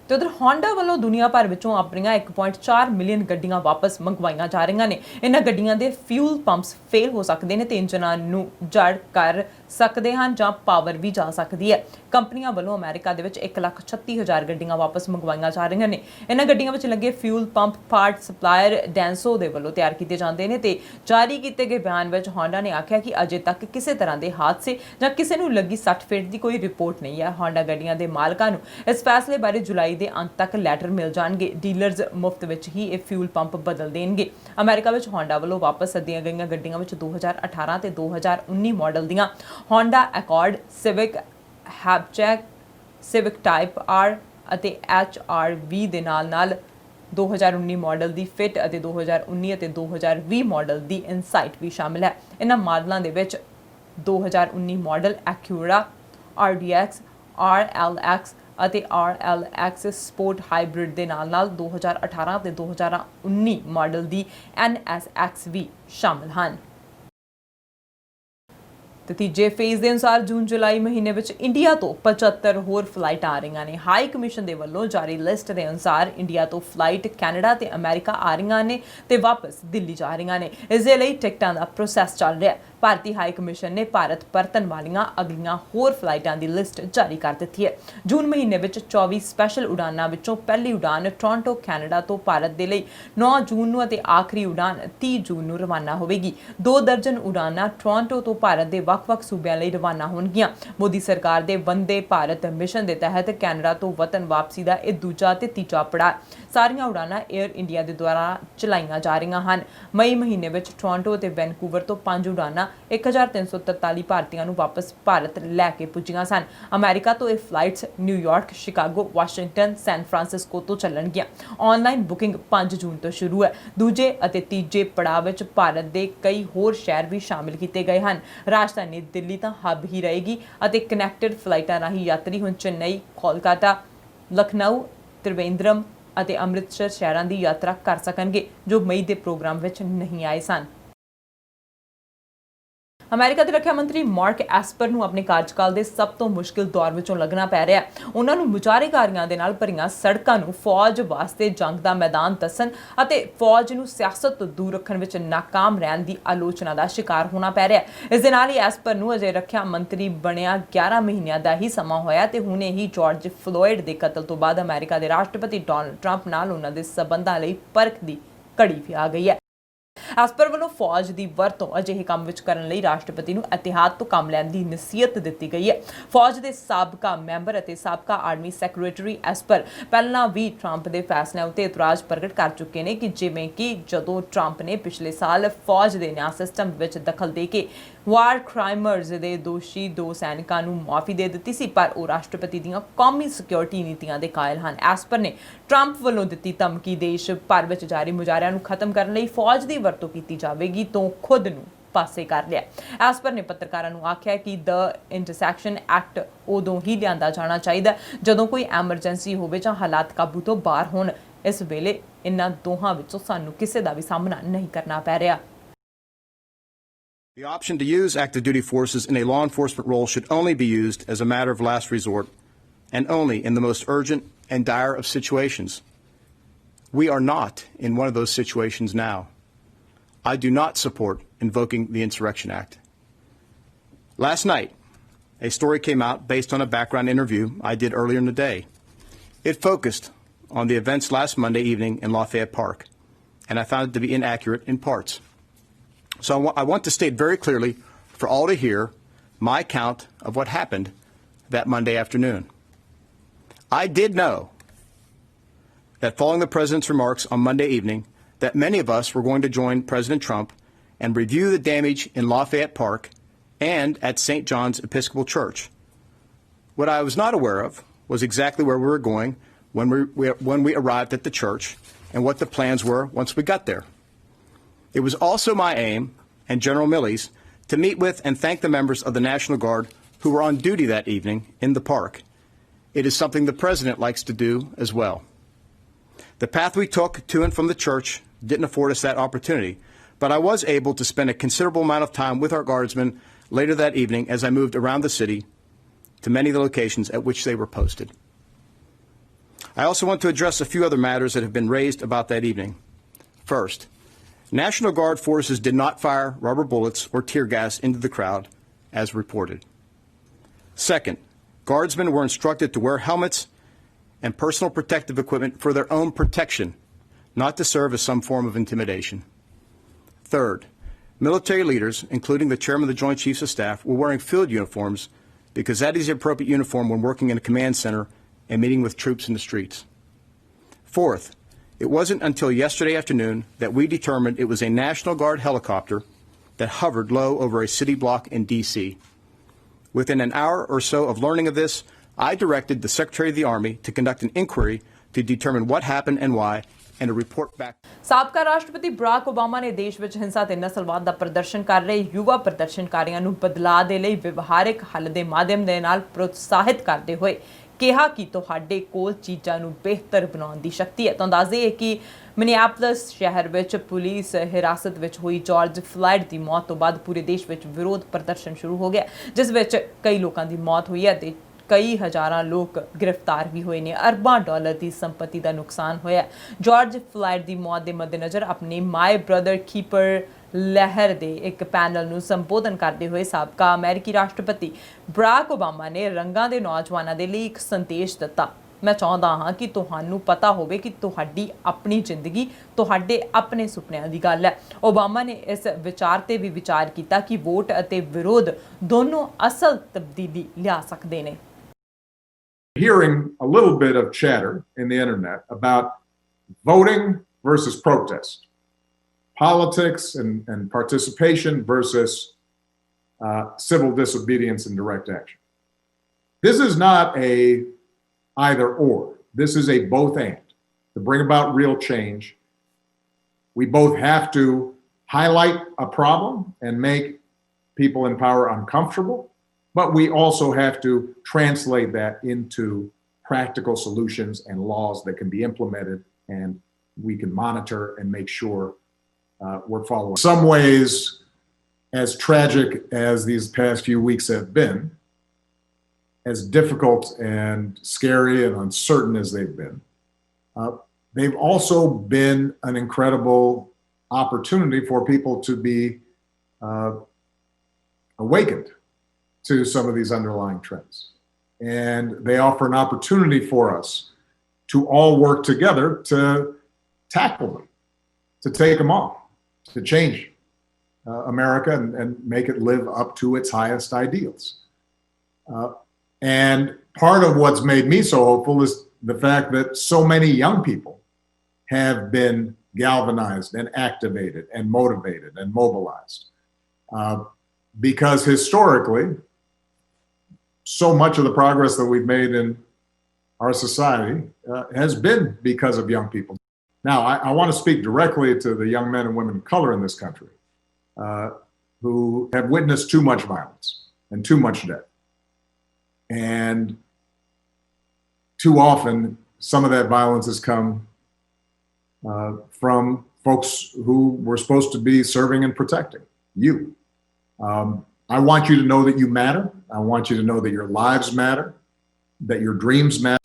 ਤੇ ਉਧਰ Honda ਵੱਲੋਂ ਦੁਨੀਆ ਭਰ ਵਿੱਚੋਂ ਆਪਣੀਆਂ 1.4 million ਗੱਡੀਆਂ ਵਾਪਸ ਮੰਗਵਾਈਆਂ ਜਾ ਰਹੀਆਂ ਨੇ। ਇਹਨਾਂ ਗੱਡੀਆਂ ਦੇ ਫਿਊਲ ਪੰਪਸ ਫੇਲ ਹੋ ਸਕਦੇ ਨੇ ਤੇ ਇੰਜਨਾਂ ਨੂੰ ਜੜ ਕਰ ਸਕਦੇ ਹਨ ਜਾਂ ਪਾਵਰ ਵੀ ਜਾ ਸਕਦੀ ਹੈ। ਕੰਪਨੀਆਂ ਵੱਲੋਂ ਅਮਰੀਕਾ ਦੇ ਵਿੱਚ 1,36,000 ਗੱਡੀਆਂ ਵਾਪਸ ਮੰਗਵਾਈਆਂ ਜਾ ਰਹੀਆਂ ਨੇ। ਇਹਨਾਂ ਗੱਡੀਆਂ ਵਿੱਚ ਲੱਗੇ ਫਿਊਲ ਪੰਪ ਪਾਰਟ ਸਪਲਾਇਰ ਡੈਂਸੋ ਦੇ ਵੱਲੋਂ ਤਿਆਰ ਕੀਤੇ ਜਾਂਦੇ ਨੇ ਤੇ ਜਾਰੀ ਕੀਤੇ ਗਏ ਬਿਆਨ ਵਿੱਚ ਹੋਂਡਾ ਨੇ ਆਖਿਆ ਕਿ ਅਜੇ ਤੱਕ ਕਿਸੇ ਤਰ੍ਹਾਂ ਦੇ ਹਾਦਸੇ ਜਾਂ ਕਿਸੇ ਨੂੰ ਲੱਗੀ ਸੱਟ ਫੇਟ ਦੀ ਕੋਈ ਰਿਪੋਰਟ ਨਹੀਂ ਹੈ। ਹੋਂਡਾ ਗੱਡੀਆਂ ਦੇ ਮਾਲਕਾਂ ਨੂੰ ਇਸ ਫੈਸਲੇ ਬਾਰੇ ਜੁਲਾਈ ਦੇ ਅੰਤ ਤੱਕ ਲੈਟਰ ਮਿਲ ਜਾਣਗੇ। ਡੀਲਰਸ ਮੁਫਤ ਵਿੱਚ ਹੀ ਇਹ ਫਿਊਲ ਪੰਪ ਬਦਲ ਦੇਣਗੇ। ਅਮਰੀਕਾ ਵਿੱਚ ਹੋਂਡਾ ਵੱਲੋਂ ਵਾਪਸ ਸੱਦੀਆਂ ਗਈਆਂ ਗੱਡੀਆਂ ਵਿੱਚ 2018 ਤੇ 2019 ਮਾਡਲ ਦੀਆਂ Honda Accord, Civic hatchback, Civic type R ਅਤੇ HRV ਦੇ ਨਾਲ 2019 ਮਾਡਲ ਦੀ ਫਿਟ ਅਤੇ 2019 ਅਤੇ 2020 ਮਾਡਲ ਦੀ ਇਨਸਾਈਟ ਵੀ ਸ਼ਾਮਿਲ ਹੈ। ਇਹਨਾਂ ਮਾਡਲਾਂ ਦੇ ਵਿੱਚ 2019 ਮਾਡਲ ਐਕਿਊਰਾ, RDX, RLX ਅਤੇ RLX ਸਪੋਰਟ ਹਾਈਬ੍ਰਿਡ ਦੇ ਨਾਲ 2018 ਤੇ 2019 ਮਾਡਲ ਦੀ NSX ਵੀ ਸ਼ਾਮਲ ਹਨ। ਤੇ ਤੀਜੇ ਫੇਜ਼ ਦੇ ਅਨੁਸਾਰ ਜੂਨ ਜੁਲਾਈ ਮਹੀਨੇ ਵਿੱਚ ਇੰਡੀਆ ਤੋਂ 75 ਹੋਰ ਫਲਾਈਟਾਂ ਆ ਰਹੀਆਂ ਨੇ। ਹਾਈ ਕਮਿਸ਼ਨ ਦੇ ਵੱਲੋਂ ਜਾਰੀ ਲਿਸਟ ਦੇ ਅਨੁਸਾਰ ਇੰਡੀਆ ਤੋਂ ਫਲਾਈਟ ਕੈਨੇਡਾ ਤੇ ਅਮਰੀਕਾ ਆ ਰਹੀਆਂ ਨੇ ਤੇ ਵਾਪਸ ਦਿੱਲੀ ਜਾ ਰਹੀਆਂ ਨੇ। ਇਸ ਦੇ ਲਈ ਟਿਕਟਾਂ ਦਾ ਪ੍ਰੋਸੈਸ ਚੱਲ ਰਿਹਾ। ਭਾਰਤੀ ਹਾਈ ਕਮਿਸ਼ਨ ਨੇ ਭਾਰਤ ਪਰਤਣ ਵਾਲੀਆਂ ਅਗਲੀਆਂ ਹੋਰ ਫਲਾਈਟਾਂ ਦੀ ਲਿਸਟ ਜਾਰੀ ਕਰ ਦਿੱਤੀ ਹੈ। ਜੂਨ ਮਹੀਨੇ ਵਿੱਚ 24 ਸਪੈਸ਼ਲ ਉਡਾਨਾਂ ਵਿੱਚੋਂ ਪਹਿਲੀ ਉਡਾਨ ਟੋਰਾਂਟੋ ਕੈਨੇਡਾ ਤੋਂ ਭਾਰਤ ਦੇ ਲਈ 9 ਜੂਨ ਨੂੰ ਅਤੇ ਆਖਰੀ ਉਡਾਨ 30 ਜੂਨ ਨੂੰ ਰਵਾਨਾ ਹੋਵੇਗੀ। 2 ਦਰਜਨ ਉਡਾਨਾਂ ਟੋਰਾਂਟੋ ਤੋਂ ਭਾਰਤ ਦੇ ਵੱਖ-ਵੱਖ ਸੂਬਿਆਂ ਲਈ ਰਵਾਨਾ ਹੋਣਗੀਆਂ। ਮੋਦੀ ਸਰਕਾਰ ਦੇ ਵੰਦੇ ਭਾਰਤ ਮਿਸ਼ਨ ਦੇ ਤਹਿਤ ਕੈਨੇਡਾ ਤੋਂ ਵਤਨ ਵਾਪਸੀ ਦਾ ਇਹ ਦੂਜਾ ਤੇ ਤੀਜਾ ਪੜਾਅ। ਸਾਰੀਆਂ ਉਡਾਨਾਂ 에ਅਰ ਇੰਡੀਆ ਦੇ ਦੁਆਰਾ ਚਲਾਈਆਂ ਜਾ ਰਹੀਆਂ ਹਨ। ਮਈ ਮਹੀਨੇ ਵਿੱਚ ਟੋਰਾਂਟੋ ਤੇ ਵੈਨਕੂਵਰ ਤੋਂ 5 ਉਡਾਨਾਂ 1343 ਭਾਰਤੀਆਂ ਨੂੰ ਵਾਪਸ ਭਾਰਤ ਲੈ ਕੇ ਪੁੱਜੀਆਂ ਸਨ। ਅਮਰੀਕਾ ਤੋਂ ਇਹ flights New York, Chicago, Washington, San Francisco ਤੋਂ ਚੱਲਣਗੀਆਂ। ਆਨਲਾਈਨ ਬੁਕਿੰਗ 5 ਜੂਨ ਤੋਂ ਸ਼ੁਰੂ ਹੈ। ਦੂਜੇ ਅਤੇ ਤੀਜੇ ਪੜਾਅ ਵਿੱਚ ਭਾਰਤ ਦੇ ਕਈ ਹੋਰ ਸ਼ਹਿਰ ਵੀ ਸ਼ਾਮਿਲ ਕੀਤੇ ਗਏ ਹਨ। ਰਾਜਧਾਨੀ ਦਿੱਲੀ ਤਾਂ ਹੱਬ ਹੀ ਰਹੇਗੀ ਅਤੇ ਕਨੈਕਟਡ ਫਲਾਈਟਾਂ ਰਾਹੀਂ ਯਾਤਰੀ ਹੁਣ ਚੇਨਈ, ਕੋਲਕਾਤਾ, ਲਖਨਊ, ਤ੍ਰਿਵੇਂਦਰਮ ਅਤੇ ਅੰਮ੍ਰਿਤਸਰ ਸ਼ਹਿਰਾਂ ਦੀ ਯਾਤਰਾ ਕਰ ਸਕਣਗੇ ਜੋ ਮਈ ਦੇ ਪ੍ਰੋਗਰਾਮ ਵਿੱਚ ਨਹੀਂ ਆਏ ਸਨ। ਅਮਰੀਕਾ ਦੇ ਰੱਖਿਆ ਮੰਤਰੀ ਮਾਰਕ ਐਸਪਰ ਨੂੰ ਆਪਣੇ ਕਾਰਜਕਾਲ ਦੇ ਸਭ ਤੋਂ ਮੁਸ਼ਕਿਲ ਦੌਰ ਵਿੱਚੋਂ ਲੰਘਣਾ ਪੈ ਰਿਹਾ ਹੈ। ਉਹਨਾਂ ਨੂੰ ਮੁਜ਼ਾਹਰੇਕਾਰੀਆਂ ਦੇ ਨਾਲ ਭਰੀਆਂ ਸੜਕਾਂ ਨੂੰ ਫੌਜ ਵਾਸਤੇ ਜੰਗ ਦਾ ਮੈਦਾਨ ਦੱਸਣ ਅਤੇ ਫੌਜ ਨੂੰ ਸਿਆਸਤ ਤੋਂ ਦੂਰ ਰੱਖਣ ਵਿੱਚ ਨਾਕਾਮ ਰਹਿਣ ਦੀ ਆਲੋਚਨਾ ਦਾ ਸ਼ਿਕਾਰ ਹੋਣਾ ਪੈ ਰਿਹਾ ਹੈ। ਇਸ ਦੇ ਨਾਲ ਹੀ ਐਸਪਰ ਨੂੰ ਅਜੇ ਰੱਖਿਆ ਮੰਤਰੀ ਬਣਿਆ 11 ਮਹੀਨਿਆਂ ਦਾ ਹੀ ਸਮਾਂ ਹੋਇਆ ਤੇ ਹੁਣੇ ਹੀ ਜਾਰਜ ਫਲੋਇਡ ਦੇ ਕਤਲ ਤੋਂ ਬਾਅਦ ਅਮਰੀਕਾ ਦੇ ਰਾਸ਼ਟਰਪਤੀ ਡੋਨਾਲਡ ਟਰੰਪ ਨਾਲ ਉਹਨਾਂ ਦੇ ਸਬੰਧਾਂ ਲਈ ਪਰਖ ਦੀ ਘੜੀ ਵੀ ਆ ਗਈ ਹੈ। ਐਸਪਰ ਵੱਲੋਂ ਫੌਜ ਦੀ ਵਰਤੋਂ ਅਜਿਹੇ ਕੰਮ ਵਿੱਚ ਕਰਨ ਲਈ ਰਾਸ਼ਟਰਪਤੀ ਨੂੰ ਇਤਿਹਾਦ ਤੋਂ ਕੰਮ ਲੈਣ ਦੀ ਨਸੀਹਤ ਦਿੱਤੀ ਗਈ ਹੈ। ਫੌਜ ਦੇ ਸਾਬਕਾ ਮੈਂਬਰ ਅਤੇ ਸਾਬਕਾ ਆਰਮੀ ਸੈਕਟਰੀ ਐਸਪਰ ਪਹਿਲਾਂ ਵੀ ਟਰੰਪ ਦੇ ਫੈਸਲਿਆਂ ਉੱਤੇ ਇਤਰਾਜ਼ ਪ੍ਰਗਟ ਕਰ ਚੁੱਕੇ ਨੇ ਕਿ ਜਿਵੇਂ ਕਿ ਜਦੋਂ ਟਰੰਪ ਨੇ ਪਿਛਲੇ ਸਾਲ ਫੌਜ ਦੇ ਨਿਆਂ ਸਿਸਟਮ ਵਿੱਚ ਦਖਲ ਦੇ ਕੇ ਵਾਰ ਕ੍ਰਾਈਮਰਜ਼ ਦੇ ਦੋਸ਼ੀ 2 ਸੈਨਿਕਾਂ ਨੂੰ ਮਾਫੀ ਦੇ ਦਿੱਤੀ ਸੀ, ਪਰ ਉਹ ਰਾਸ਼ਟਰਪਤੀ ਦੀਆਂ ਕੌਮੀ ਸਿਕਿਉਰਿਟੀ ਨੀਤੀਆਂ ਦੇ ਕਾਇਲ ਹਨ। ਐਸਪਰ ਨੇ ਟਰੰਪ ਵੱਲੋਂ ਦਿੱਤੀ ਧਮਕੀ ਦੇਸ਼ ਭਰ ਵਿੱਚ ਜਾਰੀ ਮੁਜ਼ਾਹਰਿਆਂ ਨੂੰ ਖਤਮ ਕਰਨ ਲਈ ਫੌਜ ਦੀ ਵਰਤੋਂ ਕੀਤੀ ਜਾਵੇਗੀ ਤੋਂ ਖੁਦ ਨੂੰ ਪਾਸੇ ਕਰ ਲਿਆ। ਐਸਪਰ ਨੇ ਪੱਤਰਕਾਰਾਂ ਨੂੰ ਆਖਿਆ ਕਿ ਦ ਇੰਟਰਸੈਕਸ਼ਨ ਐਕਟ ਉਦੋਂ ਹੀ ਲਿਆਂਦਾ ਜਾਣਾ ਚਾਹੀਦਾ ਜਦੋਂ ਕੋਈ ਐਮਰਜੈਂਸੀ ਹੋਵੇ ਜਾਂ ਹਾਲਾਤ ਕਾਬੂ ਤੋਂ ਬਾਹਰ ਹੋਣ। ਇਸ ਵੇਲੇ ਇਨ੍ਹਾਂ ਦੋਹਾਂ ਵਿੱਚੋਂ ਸਾਨੂੰ ਕਿਸੇ ਦਾ ਵੀ ਸਾਹਮਣਾ ਨਹੀਂ ਕਰਨਾ ਪੈ ਰਿਹਾ। The option to use active duty forces in a law enforcement role should only be used as a matter of last resort and only in the most urgent and dire of situations. We are not in one of those situations now. I do not support invoking the Insurrection Act. Last night, a story came out based on a background interview I did earlier in the day. It focused on the events last Monday evening in Lafayette Park, and I found it to be inaccurate in parts. So I want to state very clearly for all to hear my account of what happened that Monday afternoon. I did know that following the President's remarks on Monday evening that many of us were going to join President Trump and review the damage in Lafayette Park and at St. John's Episcopal Church. What I was not aware of was exactly where we were going when we arrived at the church and what the plans were once we got there. It was also my aim, and General Milley's, to meet with and thank the members of the National Guard who were on duty that evening in the park. It is something the President likes to do as well. The path we took to and from the church didn't afford us that opportunity, but I was able to spend a considerable amount of time with our Guardsmen later that evening as I moved around the city to many of the locations at which they were posted. I also want to address a few other matters that have been raised about that evening. First, National Guard forces did not fire rubber bullets or tear gas into the crowd, as reported. Second, Guardsmen were instructed to wear helmets and personal protective equipment for their own protection, not to serve as some form of intimidation. Third, military leaders, including the Chairman of the Joint Chiefs of Staff, were wearing field uniforms because that is the appropriate uniform when working in a command center and meeting with troops in the streets. Fourth, it wasn't until yesterday afternoon that we determined it was a National Guard helicopter that hovered low over a city block in D.C. Within an hour or so of learning of this, I directed the Secretary of the Army to conduct an inquiry to determine what happened and why, and to report back. ਸਾਬਕਾ ਰਾਸ਼ਟਰਪਤੀ Barack Obama ਨੇ ਦੇਸ਼ ਵਿੱਚ ਹਿੰਸਾ ਤੇ ਨਸਲਵਾਦ ਦਾ ਪ੍ਰਦਰਸ਼ਨ ਕਰ ਰਹੇ ਯੁਵਾ ਪ੍ਰਦਰਸ਼ਨਕਾਰੀਆਂ ਨੂੰ ਬਦਲਾਅ ਦੇ ਲਈ ਵਿਵਹਾਰਿਕ ਹੱਲ ਦੇ ਮਾਧਿਅਮ ਦੇ ਨਾਲ ਪ੍ਰੋਤਸਾਹਿਤ ਕਰਦੇ ਹੋਏ ਕਿਹਾ ਕਿ ਤੁਹਾਡੇ ਕੋਲ ਚੀਜ਼ਾਂ ਨੂੰ ਬਿਹਤਰ ਬਣਾਉਣ ਦੀ ਸ਼ਕਤੀ ਹੈ। ਤੁਹਾਨੂੰ ਦੱਸ ਦਈਏ ਕਿ ਮਿਨੀਐਪੋਲਿਸ ਸ਼ਹਿਰ ਵਿੱਚ ਪੁਲਿਸ ਹਿਰਾਸਤ ਵਿੱਚ ਹੋਈ ਜਾਰਜ ਫਲਾਇਡ ਦੀ ਮੌਤ ਤੋਂ ਬਾਅਦ ਪੂਰੇ ਦੇਸ਼ ਵਿੱਚ ਵਿਰੋਧ ਪ੍ਰਦਰਸ਼ਨ ਸ਼ੁਰੂ ਹੋ ਗਿਆ, ਜਿਸ ਵਿੱਚ ਕਈ ਲੋਕਾਂ ਦੀ ਮੌਤ ਹੋਈ ਹੈ ਤੇ ਕਈ ਹਜ਼ਾਰਾਂ ਲੋਕ ਗ੍ਰਿਫਤਾਰ ਵੀ ਹੋਏ ਨੇ। ਅਰਬਾਂ ਡਾਲਰ ਦੀ ਸੰਪਤੀ ਦਾ ਨੁਕਸਾਨ ਹੋਇਆ। ਜਾਰਜ ਫਲਾਇਡ ਦੀ ਮੌਤ ਦੇ ਮੱਦੇਨਜ਼ਰ ਆਪਣੇ ਮਾਈ ਬ੍ਰਦਰ ਕੀਪਰ ਲਹਿਰ ਦੇ ਇੱਕ ਪੈਨਲ ਨੂੰ ਸੰਬੋਧਨ ਕਰਦੇ ਹੋਏ ਸਾਬਕਾ ਅਮਰੀਕੀ ਰਾਸ਼ਟਰਪਤੀ ਬਰਾਕ ਓਬਾਮਾ ਨੇ ਰੰਗਾਂ ਦੇ ਨੌਜਵਾਨਾਂ ਦੇ ਲਈ ਇੱਕ ਸੰਦੇਸ਼ ਦਿੱਤਾ। ਮੈਂ ਚਾਹੁੰਦਾ ਹਾਂ ਕਿ ਤੁਹਾਨੂੰ ਪਤਾ ਹੋਵੇ ਕਿ ਤੁਹਾਡੀ ਆਪਣੀ ਜ਼ਿੰਦਗੀ ਤੁਹਾਡੇ ਆਪਣੇ ਸੁਪਨਿਆਂ ਦੀ ਗੱਲ ਹੈ। ਓਬਾਮਾ ਨੇ ਇਸ ਵਿਚਾਰ ਤੇ ਵੀ ਵਿਚਾਰ ਕੀਤਾ ਕਿ ਵੋਟ ਅਤੇ ਵਿਰੋਧ ਦੋਨੋਂ ਅਸਲ ਤਬਦੀਲੀ ਲਿਆ ਸਕਦੇ ਨੇ। Hearing a little bit of chatter in the internet about voting versus protest, politics and participation versus civil disobedience and direct action. This is not a either or. This is a both and. To bring about real change, we both have to highlight a problem and make people in power uncomfortable, but we also have to translate that into practical solutions and laws that can be implemented and we can monitor and make sure we're following. In some ways, as tragic as these past few weeks have been, as difficult and scary and uncertain as they've been, they've also been an incredible opportunity for people to be awakened to some of these underlying trends. And they offer an opportunity for us to all work together to tackle them, to take them on, to change America and make it live up to its highest ideals. And part of what's made me so hopeful is the fact that so many young people have been galvanized and activated and motivated and mobilized. Because historically, so much of the progress that we've made in our society has been because of young people. Now, I want to speak directly to the young men and women of color in this country who have witnessed too much violence and too much death. And too often, some of that violence has come from folks who were supposed to be serving and protecting you. I want you to know that you matter. I want you to know that your lives matter, that your dreams matter.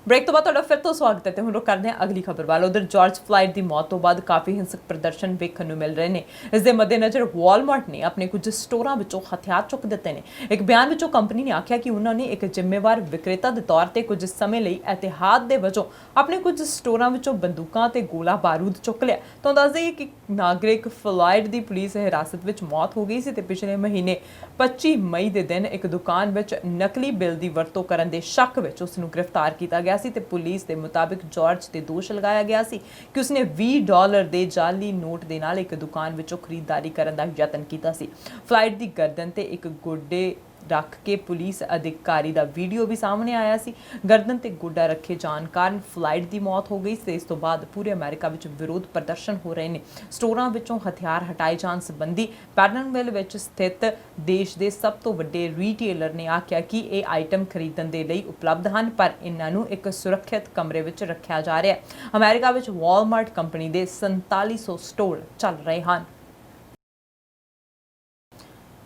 Break तो बाद ਤੁਹਾਡਾ ਫਿਰ ਤੋਂ ਸਵਾਗਤ ਹੈ ਤੇ ਹੁਣ ਰੁਕ ਕਰਦੇ ਹਾਂ ਅਗਲੀ ਖਬਰ ਵੱਲ। ਉਧਰ ਜਾਰਜ ਫਲਾਇਡ ਦੀ ਮੌਤ ਤੋਂ ਬਾਅਦ ਕਾਫੀ ਹਿੰਸਕ ਪ੍ਰਦਰਸ਼ਨ ਵੇਖਣ ਨੂੰ ਮਿਲ ਰਹੇ ਨੇ। ਇਸ ਦੇ ਮੱਦੇਨਜ਼ਰ ਵਾਲਮਾਰਟ ਨੇ ਆਪਣੇ ਕੁਝ ਸਟੋਰਾਂ ਵਿੱਚੋਂ ਹਥਿਆਰ ਚੁੱਕ ਦਿੱਤੇ ਨੇ। ਇੱਕ ਬਿਆਨ ਵਿੱਚੋਂ ਕੰਪਨੀ ਨੇ ਆਖਿਆ ਕਿ ਉਹਨਾਂ ਨੇ ਇੱਕ ਜ਼ਿੰਮੇਵਾਰ ਵਿਕਰੇਤਾ ਦੇ ਤੌਰ ਤੇ ਕੁਝ ਸਮੇਂ ਲਈ ਇਹਤਿਆਤ ਦੇ ਵਜੋਂ ਆਪਣੇ ਕੁਝ ਸਟੋਰਾਂ ਵਿੱਚੋਂ ਬੰਦੂਕਾਂ ਤੇ ਗੋਲਾ ਬਾਰੂਦ ਚੁੱਕ ਲਿਆ। ਤੁਹਾਨੂੰ ਦੱਸ ਦਈਏ ਕਿ ਨਾਗਰਿਕ ਫਲਾਇਡ ਦੀ ਪੁਲਿਸ ਹਿਰਾਸਤ ਵਿੱਚ ਮੌਤ ਹੋ ਗਈ ਸੀ ਤੇ ਪਿਛਲੇ ਮਹੀਨੇ 25 ਮਈ ਦੇ ਦਿਨ ਇੱਕ ਦੁਕਾਨ ਵਿੱਚ ਨਕਲੀ ਬਿੱਲ ਦੀ ਵਰਤੋਂ ਕਰਨ ਦੇ ਸ਼ੱਕ ਵਿੱਚ ਉਸ ਨੂੰ ਗ੍ਰਿਫਤਾਰ ਕੀਤਾ ਗਿਆ ਸੀ ਤੇ ਪੁਲਿਸ ਦੇ ਮੁਤਾਬਿਕ ਜਾਰਜ ਤੇ ਦੋਸ਼ ਲਗਾਇਆ ਗਿਆ ਸੀ ਕਿ ਉਸਨੇ $20 ਦੇ ਜਾਲੀ ਨੋਟ ਦੇ ਨਾਲ ਇੱਕ ਦੁਕਾਨ ਵਿੱਚੋਂ ਖਰੀਦਦਾਰੀ ਕਰਨ ਦਾ ਯਤਨ ਕੀਤਾ ਸੀ। ਫਲਾਈਟ ਦੀ ਗਰਦਨ ਤੇ ਇੱਕ ਗੋਡੇ ਰੱਖ ਕੇ ਪੁਲਿਸ ਅਧਿਕਾਰੀ ਦਾ ਵੀਡੀਓ ਵੀ ਸਾਹਮਣੇ ਆਇਆ ਸੀ। ਗਰਦਨ ਤੇ ਗੋਡਾ ਰੱਖੇ ਜਾਣ ਕਾਰਨ ਫਲਾਈਟ ਦੀ ਮੌਤ ਹੋ ਗਈ ਸੀ। ਇਸ ਤੋਂ ਬਾਅਦ ਪੂਰੇ ਅਮਰੀਕਾ ਵਿੱਚ ਵਿਰੋਧ ਪ੍ਰਦਰਸ਼ਨ ਹੋ ਰਹੇ ਨੇ। ਸਟੋਰਾਂ ਵਿੱਚੋਂ ਹਥਿਆਰ ਹਟਾਏ ਜਾਣ ਸੰਬੰਧੀ ਪੈਟਰਨਵਿਲ ਵਿੱਚ ਸਥਿਤ ਦੇਸ਼ ਦੇ ਸਭ ਤੋਂ ਵੱਡੇ ਰੀਟੇਲਰ ਨੇ ਆਖਿਆ ਕਿ ਇਹ ਆਈਟਮ ਖਰੀਦਣ ਦੇ ਲਈ ਉਪਲਬਧ ਹਨ, ਪਰ ਇਹਨਾਂ ਨੂੰ ਇੱਕ ਸੁਰੱਖਿਅਤ ਕਮਰੇ ਵਿੱਚ ਰੱਖਿਆ ਜਾ ਰਿਹਾ ਹੈ। ਅਮਰੀਕਾ ਵਿੱਚ ਵਾਲਮਾਰਟ ਕੰਪਨੀ ਦੇ 4700 ਸਟੋਰ ਚੱਲ ਰਹੇ ਹਨ।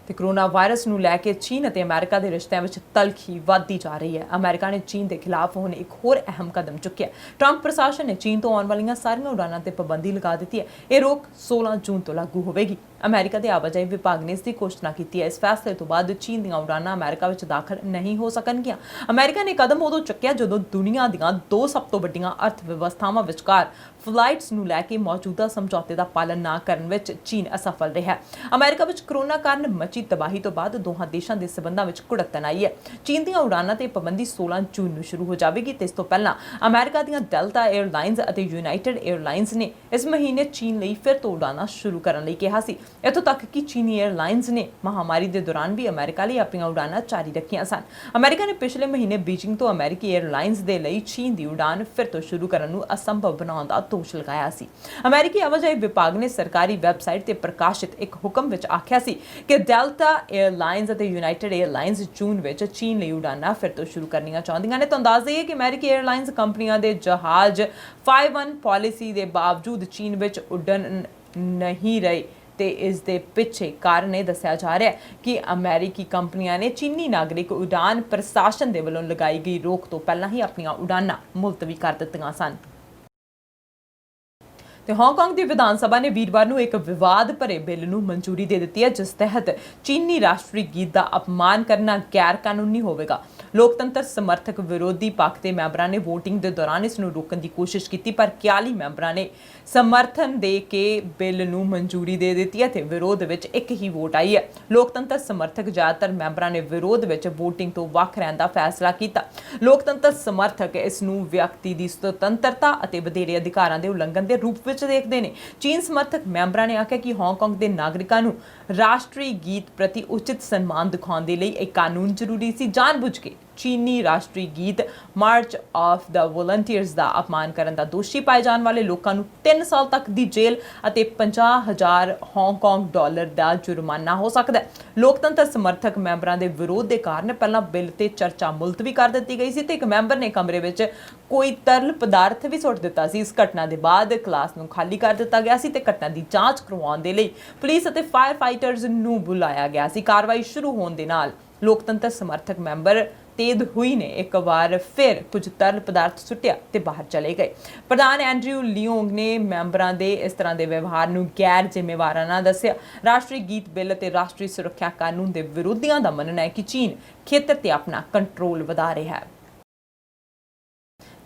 ਤੇ ਕੋਰੋਨਾ ਵਾਇਰਸ ਨੂੰ ਲੈ ਕੇ ਚੀਨ ਅਤੇ ਅਮਰੀਕਾ ਦੇ ਰਿਸ਼ਤਿਆਂ ਵਿੱਚ ਤਲਖੀ ਵੱਧਦੀ ਜਾ ਰਹੀ ਹੈ। ਅਮਰੀਕਾ ਨੇ ਚੀਨ ਦੇ ਖਿਲਾਫ ਹੁਣ ਇੱਕ ਹੋਰ ਅਹਿਮ ਕਦਮ ਚੁੱਕਿਆ। ਟਰੰਪ ਪ੍ਰਸ਼ਾਸਨ ਨੇ ਚੀਨ ਤੋਂ ਆਉਣ ਵਾਲੀਆਂ ਸਾਰੀਆਂ ਉਡਾਨਾਂ ਤੇ ਪਾਬੰਦੀ ਲਗਾ ਦਿੱਤੀ ਹੈ। ਇਹ ਰੋਕ 16 ਜੂਨ ਤੋਂ ਲਾਗੂ ਹੋਵੇਗੀ। ਅਮਰੀਕਾ ਦੇ ਆਵਾਜਾਈ ਵਿਭਾਗ ਨੇ ਇਸ ਦੀ ਘੋਸ਼ਣਾ ਕੀਤੀ ਹੈ। ਇਸ ਫੈਸਲੇ ਤੋਂ ਬਾਅਦ ਚੀਨ ਦੀਆਂ ਉਡਾਨਾਂ ਅਮਰੀਕਾ ਵਿੱਚ ਦਾਖਲ ਨਹੀਂ ਹੋ ਸਕਣਗੀਆਂ। ਅਮਰੀਕਾ ਨੇ ਕਦਮ ਉਦੋਂ ਚੁੱਕਿਆ ਜਦੋਂ ਦੁਨੀਆ ਦੀਆਂ ਦੋ ਸਭ ਤੋਂ ਵੱਡੀਆਂ ਅਰਥ ਵਿਵਸਥਾਵਾਂ ਵਿਚਕਾਰ ਫਲਾਈਟਸ ਨੂੰ ਲੈ ਕੇ ਮੌਜੂਦਾ ਸਮਝੌਤੇ ਦਾ ਪਾਲਣ ਨਾ ਕਰਨ ਵਿੱਚ ਚੀਨ ਅਸਫਲ ਰਿਹਾ। ਅਮਰੀਕਾ ਵਿੱਚ ਕੋਰੋਨਾ ਕਾਰਨ ਮਚੀ ਤਬਾਹੀ ਤੋਂ ਬਾਅਦ ਦੋਹਾਂ ਦੇਸ਼ਾਂ ਦੇ ਸਬੰਧਾਂ ਵਿੱਚ ਕੁੜੱਤਣ ਆਈ ਹੈ। ਚੀਨ ਦੀਆਂ ਉਡਾਨਾਂ ਤੇ ਪਾਬੰਦੀ 16 ਜੂਨ ਨੂੰ ਸ਼ੁਰੂ ਹੋ ਜਾਵੇਗੀ ਤੇ ਇਸ ਤੋਂ ਪਹਿਲਾਂ ਅਮਰੀਕਾ ਦੀਆਂ ਡੈਲਟਾ 에ਅਰਲਾਈਨਸ ਅਤੇ ਯੂਨਾਈਟਿਡ 에ਅਰਲਾਈਨਸ ਨੇ ਇਸ ਮਹੀਨੇ ਚੀਨ ਲਈ ਫਿਰ ਤੋਂ ਉਡਾਨਾਂ ਸ਼ੁਰੂ ਕਰਨ ਲਈ ਕਿਹਾ ਸੀ। ਇੱਥੋਂ ਤੱਕ ਕਿ ਚੀਨੀ 에ਅਰਲਾਈਨਸ ਨੇ ਮਹਾਮਾਰੀ ਦੇ ਦੌਰਾਨ ਵੀ ਅਮਰੀਕਾ ਲਈ ਆਪਣੀਆਂ ਉਡਾਨਾਂ ਜਾਰੀ ਰੱਖੀਆਂ ਸਨ। ਅਮਰੀਕਾ ਨੇ ਪਿਛਲੇ ਮਹੀਨੇ ਬੀਜਿੰਗ ਤੋਂ ਅਮਰੀਕੀ 에ਅਰਲਾਈਨਸ ਦੇ ਲਈ ਚੀਨ ਦੀ ਉਡਾਨ ਫਿਰ ਤੋਂ ਸ਼ੁਰੂ ਕਰਨ ਨੂੰ ਅਸੰਭਵ ਬਣਾਉਣ ਦਾ ਦੋਸ਼ ਲਗਾਇਆ ਸੀ। ਅਮਰੀਕੀ ਆਵਾਜਾਈ ਵਿਭਾਗ ਨੇ ਸਰਕਾਰੀ ਵੈਬਸਾਈਟ ਤੇ ਪ੍ਰਕਾਸ਼ਿਤ ਇੱਕ ਹੁਕਮ ਵਿੱਚ ਆਖਿਆ ਸੀ ਕਿ ਡੈਲਟਾ 에ਅਰਲਾਈਨਸ ਅਤੇ ਯੂਨਾਈਟਿਡ 에ਅਰਲਾਈਨਸ ਜੂਨ ਵਿੱਚ ਚੀਨ ਲਈ ਉਡਾਨਾਂ ਫਿਰ ਤੋਂ ਸ਼ੁਰੂ ਕਰਨੀਆਂ ਚਾਹੁੰਦੀਆਂ ਨੇ। ਤੁਹਾਨੂੰ ਦੱਸ ਦਈਏ ਕਿ ਅਮਰੀਕੀ 에ਅਰਲਾਈਨਸ ਕੰਪਨੀਆਂ ਦੇ ਜਹਾਜ਼ 5-1 ਪਾਲਿਸੀ ਦੇ ਬਾਵਜੂਦ ਚੀਨ ਵਿੱਚ ਉੱਡਣ ਨਹੀਂ ਰਹੇ ਤੇ ਇਸ ਦੇ ਪਿੱਛੇ ਕਾਰਨ ਇਹ ਦੱਸਿਆ ਜਾ ਰਿਹਾ ਹੈ ਕਿ ਅਮਰੀਕੀ ਕੰਪਨੀਆਂ ਨੇ ਚੀਨੀ ਨਾਗਰਿਕ ਉਡਾਨ ਪ੍ਰਸ਼ਾਸਨ ਦੇ ਵੱਲੋਂ ਲਗਾਈ ਗਈ ਰੋਕ ਤੋਂ ਪਹਿਲਾਂ ਹੀ ਆਪਣੀਆਂ ਉਡਾਨਾਂ ਮੁਲਤਵੀ ਕਰ ਦਿੱਤੀਆਂ ਸਨ। ਤੇ ਹਾਂਗਕਾਂਗ ਦੀ ਵਿਧਾਨ ਸਭਾ ਨੇ ਵੀਰਵਾਰ ਨੂੰ ਇੱਕ ਵਿਵਾਦ ਭਰੇ ਬਿੱਲ ਨੂੰ ਮਨਜ਼ੂਰੀ ਦੇ ਦਿੱਤੀ ਹੈ, ਜਿਸ ਤਹਿਤ ਚੀਨੀ ਰਾਸ਼ਟਰੀ ਗੀਤ ਦਾ ਅਪਮਾਨ ਕਰਨਾ ਗੈਰ ਕਾਨੂੰਨੀ ਹੋਵੇਗਾ। ਲੋਕਤੰਤਰ ਸਮਰਥਕ ਵਿਰੋਧੀ ਪੱਖ ਦੇ ਮੈਂਬਰਾਂ ਨੇ VOTING ਦੇ ਦੌਰਾਨ ਇਸ ਨੂੰ ਰੋਕਣ ਦੀ ਕੋਸ਼ਿਸ਼ ਕੀਤੀ, ਪਰ 41 ਮੈਂਬਰਾਂ ਨੇ ਸਮਰਥਨ ਦੇ ਕੇ ਬਿੱਲ ਨੂੰ ਮਨਜ਼ੂਰੀ ਦੇ ਦਿੱਤੀ ਹੈ ਤੇ ਵਿਰੋਧ ਵਿੱਚ ਇੱਕ ਹੀ ਵੋਟ ਆਈ ਹੈ। ਲੋਕਤੰਤਰ ਸਮਰਥਕ ਜ਼ਿਆਦਾਤਰ ਮੈਂਬਰਾਂ ਨੇ ਵਿਰੋਧ ਵਿੱਚ VOTING ਤੋਂ ਵੱਖ ਰਹਿਣ ਦਾ ਫੈਸਲਾ ਕੀਤਾ। ਲੋਕਤੰਤਰ ਸਮਰਥਕ ਇਸ ਨੂੰ ਵਿਅਕਤੀ ਦੀ ਸੁਤੰਤਰਤਾ ਅਤੇ ਵਧੇਰੇ ਅਧਿਕਾਰਾਂ ਦੇ ਉਲੰਘਣ ਦੇ ਰੂਪ ਵਿੱਚ ਦੇਖਦੇ ਨੇ। ਚੀਨ ਸਮਰਥਕ ਮੈਂਬਰਾਂ ਨੇ ਆਖਿਆ ਕਿ ਹਾਂਗਕਾਂਗ ਦੇ ਨਾਗਰਿਕਾਂ ਨੂੰ ਰਾਸ਼ਟਰੀ ਗੀਤ ਪ੍ਰਤੀ ਉਚਿਤ ਸਨਮਾਨ ਦਿਖਾਉਣ ਦੇ ਲਈ ਇਹ ਕਾਨੂੰਨ ਜ਼ਰੂਰੀ ਸੀ। ਜਾਣਬੁੱਝ ਕੇ ਚੀਨੀ ਰਾਸ਼ਟਰੀ ਗੀਤ ਮਾਰਚ ਆਫ ਦਾ ਵੋਲੰਟੀਅਰਸ ਦਾ ਅਪਮਾਨ ਕਰਨ ਦਾ ਦੋਸ਼ੀ ਪਾਏ ਜਾਣ ਵਾਲੇ ਲੋਕਾਂ ਨੂੰ 3 ਸਾਲ ਤੱਕ ਦੀ ਜੇਲ੍ਹ ਅਤੇ 50,000 ਹਾਂਗਕਾਂਗ ਡਾਲਰ ਦਾ ਜੁਰਮਾਨਾ ਹੋ ਸਕਦਾ ਹੈ। ਲੋਕਤੰਤਰ ਸਮਰਥਕ ਮੈਂਬਰਾਂ ਦੇ ਵਿਰੋਧ ਦੇ ਕਾਰਨ ਪਹਿਲਾਂ ਬਿੱਲ ਤੇ ਚਰਚਾ ਮੁਲਤਵੀ ਕਰ ਦਿੱਤੀ ਗਈ ਸੀ ਤੇ ਇੱਕ ਮੈਂਬਰ ਨੇ ਕਮਰੇ ਵਿੱਚ ਕੋਈ ਤਰਲ ਪਦਾਰਥ ਵੀ ਸੁੱਟ ਦਿੱਤਾ ਸੀ। ਇਸ ਘਟਨਾ ਦੇ ਬਾਅਦ ਕਲਾਸ ਨੂੰ ਖਾਲੀ ਕਰ ਦਿੱਤਾ ਗਿਆ ਸੀ ਤੇ ਘਟਨਾ ਦੀ ਜਾਂਚ ਕਰਵਾਉਣ ਦੇ ਲਈ ਪੁਲਿਸ ਅਤੇ ਫਾਇਰ ਫਾਈਟਰਸ ਨੂੰ ਬੁਲਾਇਆ ਗਿਆ ਸੀ। ਕਾਰਵਾਈ ਸ਼ੁਰੂ ਹੋਣ ਦੇ ਨਾਲ ਲੋਕਤੰਤਰ ਸਮਰਥਕ ਮੈਂਬਰ ਤੇਦ ਹੋਈ ਨੇ ਇੱਕ ਵਾਰ ਫਿਰ ਕੁਝ ਤਰਲ ਪਦਾਰਥ ਸੁੱਟਿਆ ਤੇ ਬਾਹਰ ਚਲੇ ਗਏ। ਪ੍ਰਧਾਨ ਐਂਡਰਿਊ ਲਿਓਂਗ ਨੇ ਮੈਂਬਰਾਂ ਦੇ ਇਸ ਤਰ੍ਹਾਂ ਦੇ ਵਿਵਹਾਰ ਨੂੰ ਗੈਰ ਜ਼ਿੰਮੇਵਾਰਾਨਾ ਦੱਸਿਆ। ਰਾਸ਼ਟਰੀ ਗੀਤ ਬਿੱਲ ਅਤੇ ਰਾਸ਼ਟਰੀ ਸੁਰੱਖਿਆ ਕਾਨੂੰਨ ਦੇ ਵਿਰੋਧੀਆਂ ਦਾ ਮੰਨਣਾ ਹੈ ਕਿ ਚੀਨ ਖੇਤਰ ਤੇ ਆਪਣਾ ਕੰਟਰੋਲ ਵਧਾ ਰਿਹਾ ਹੈ।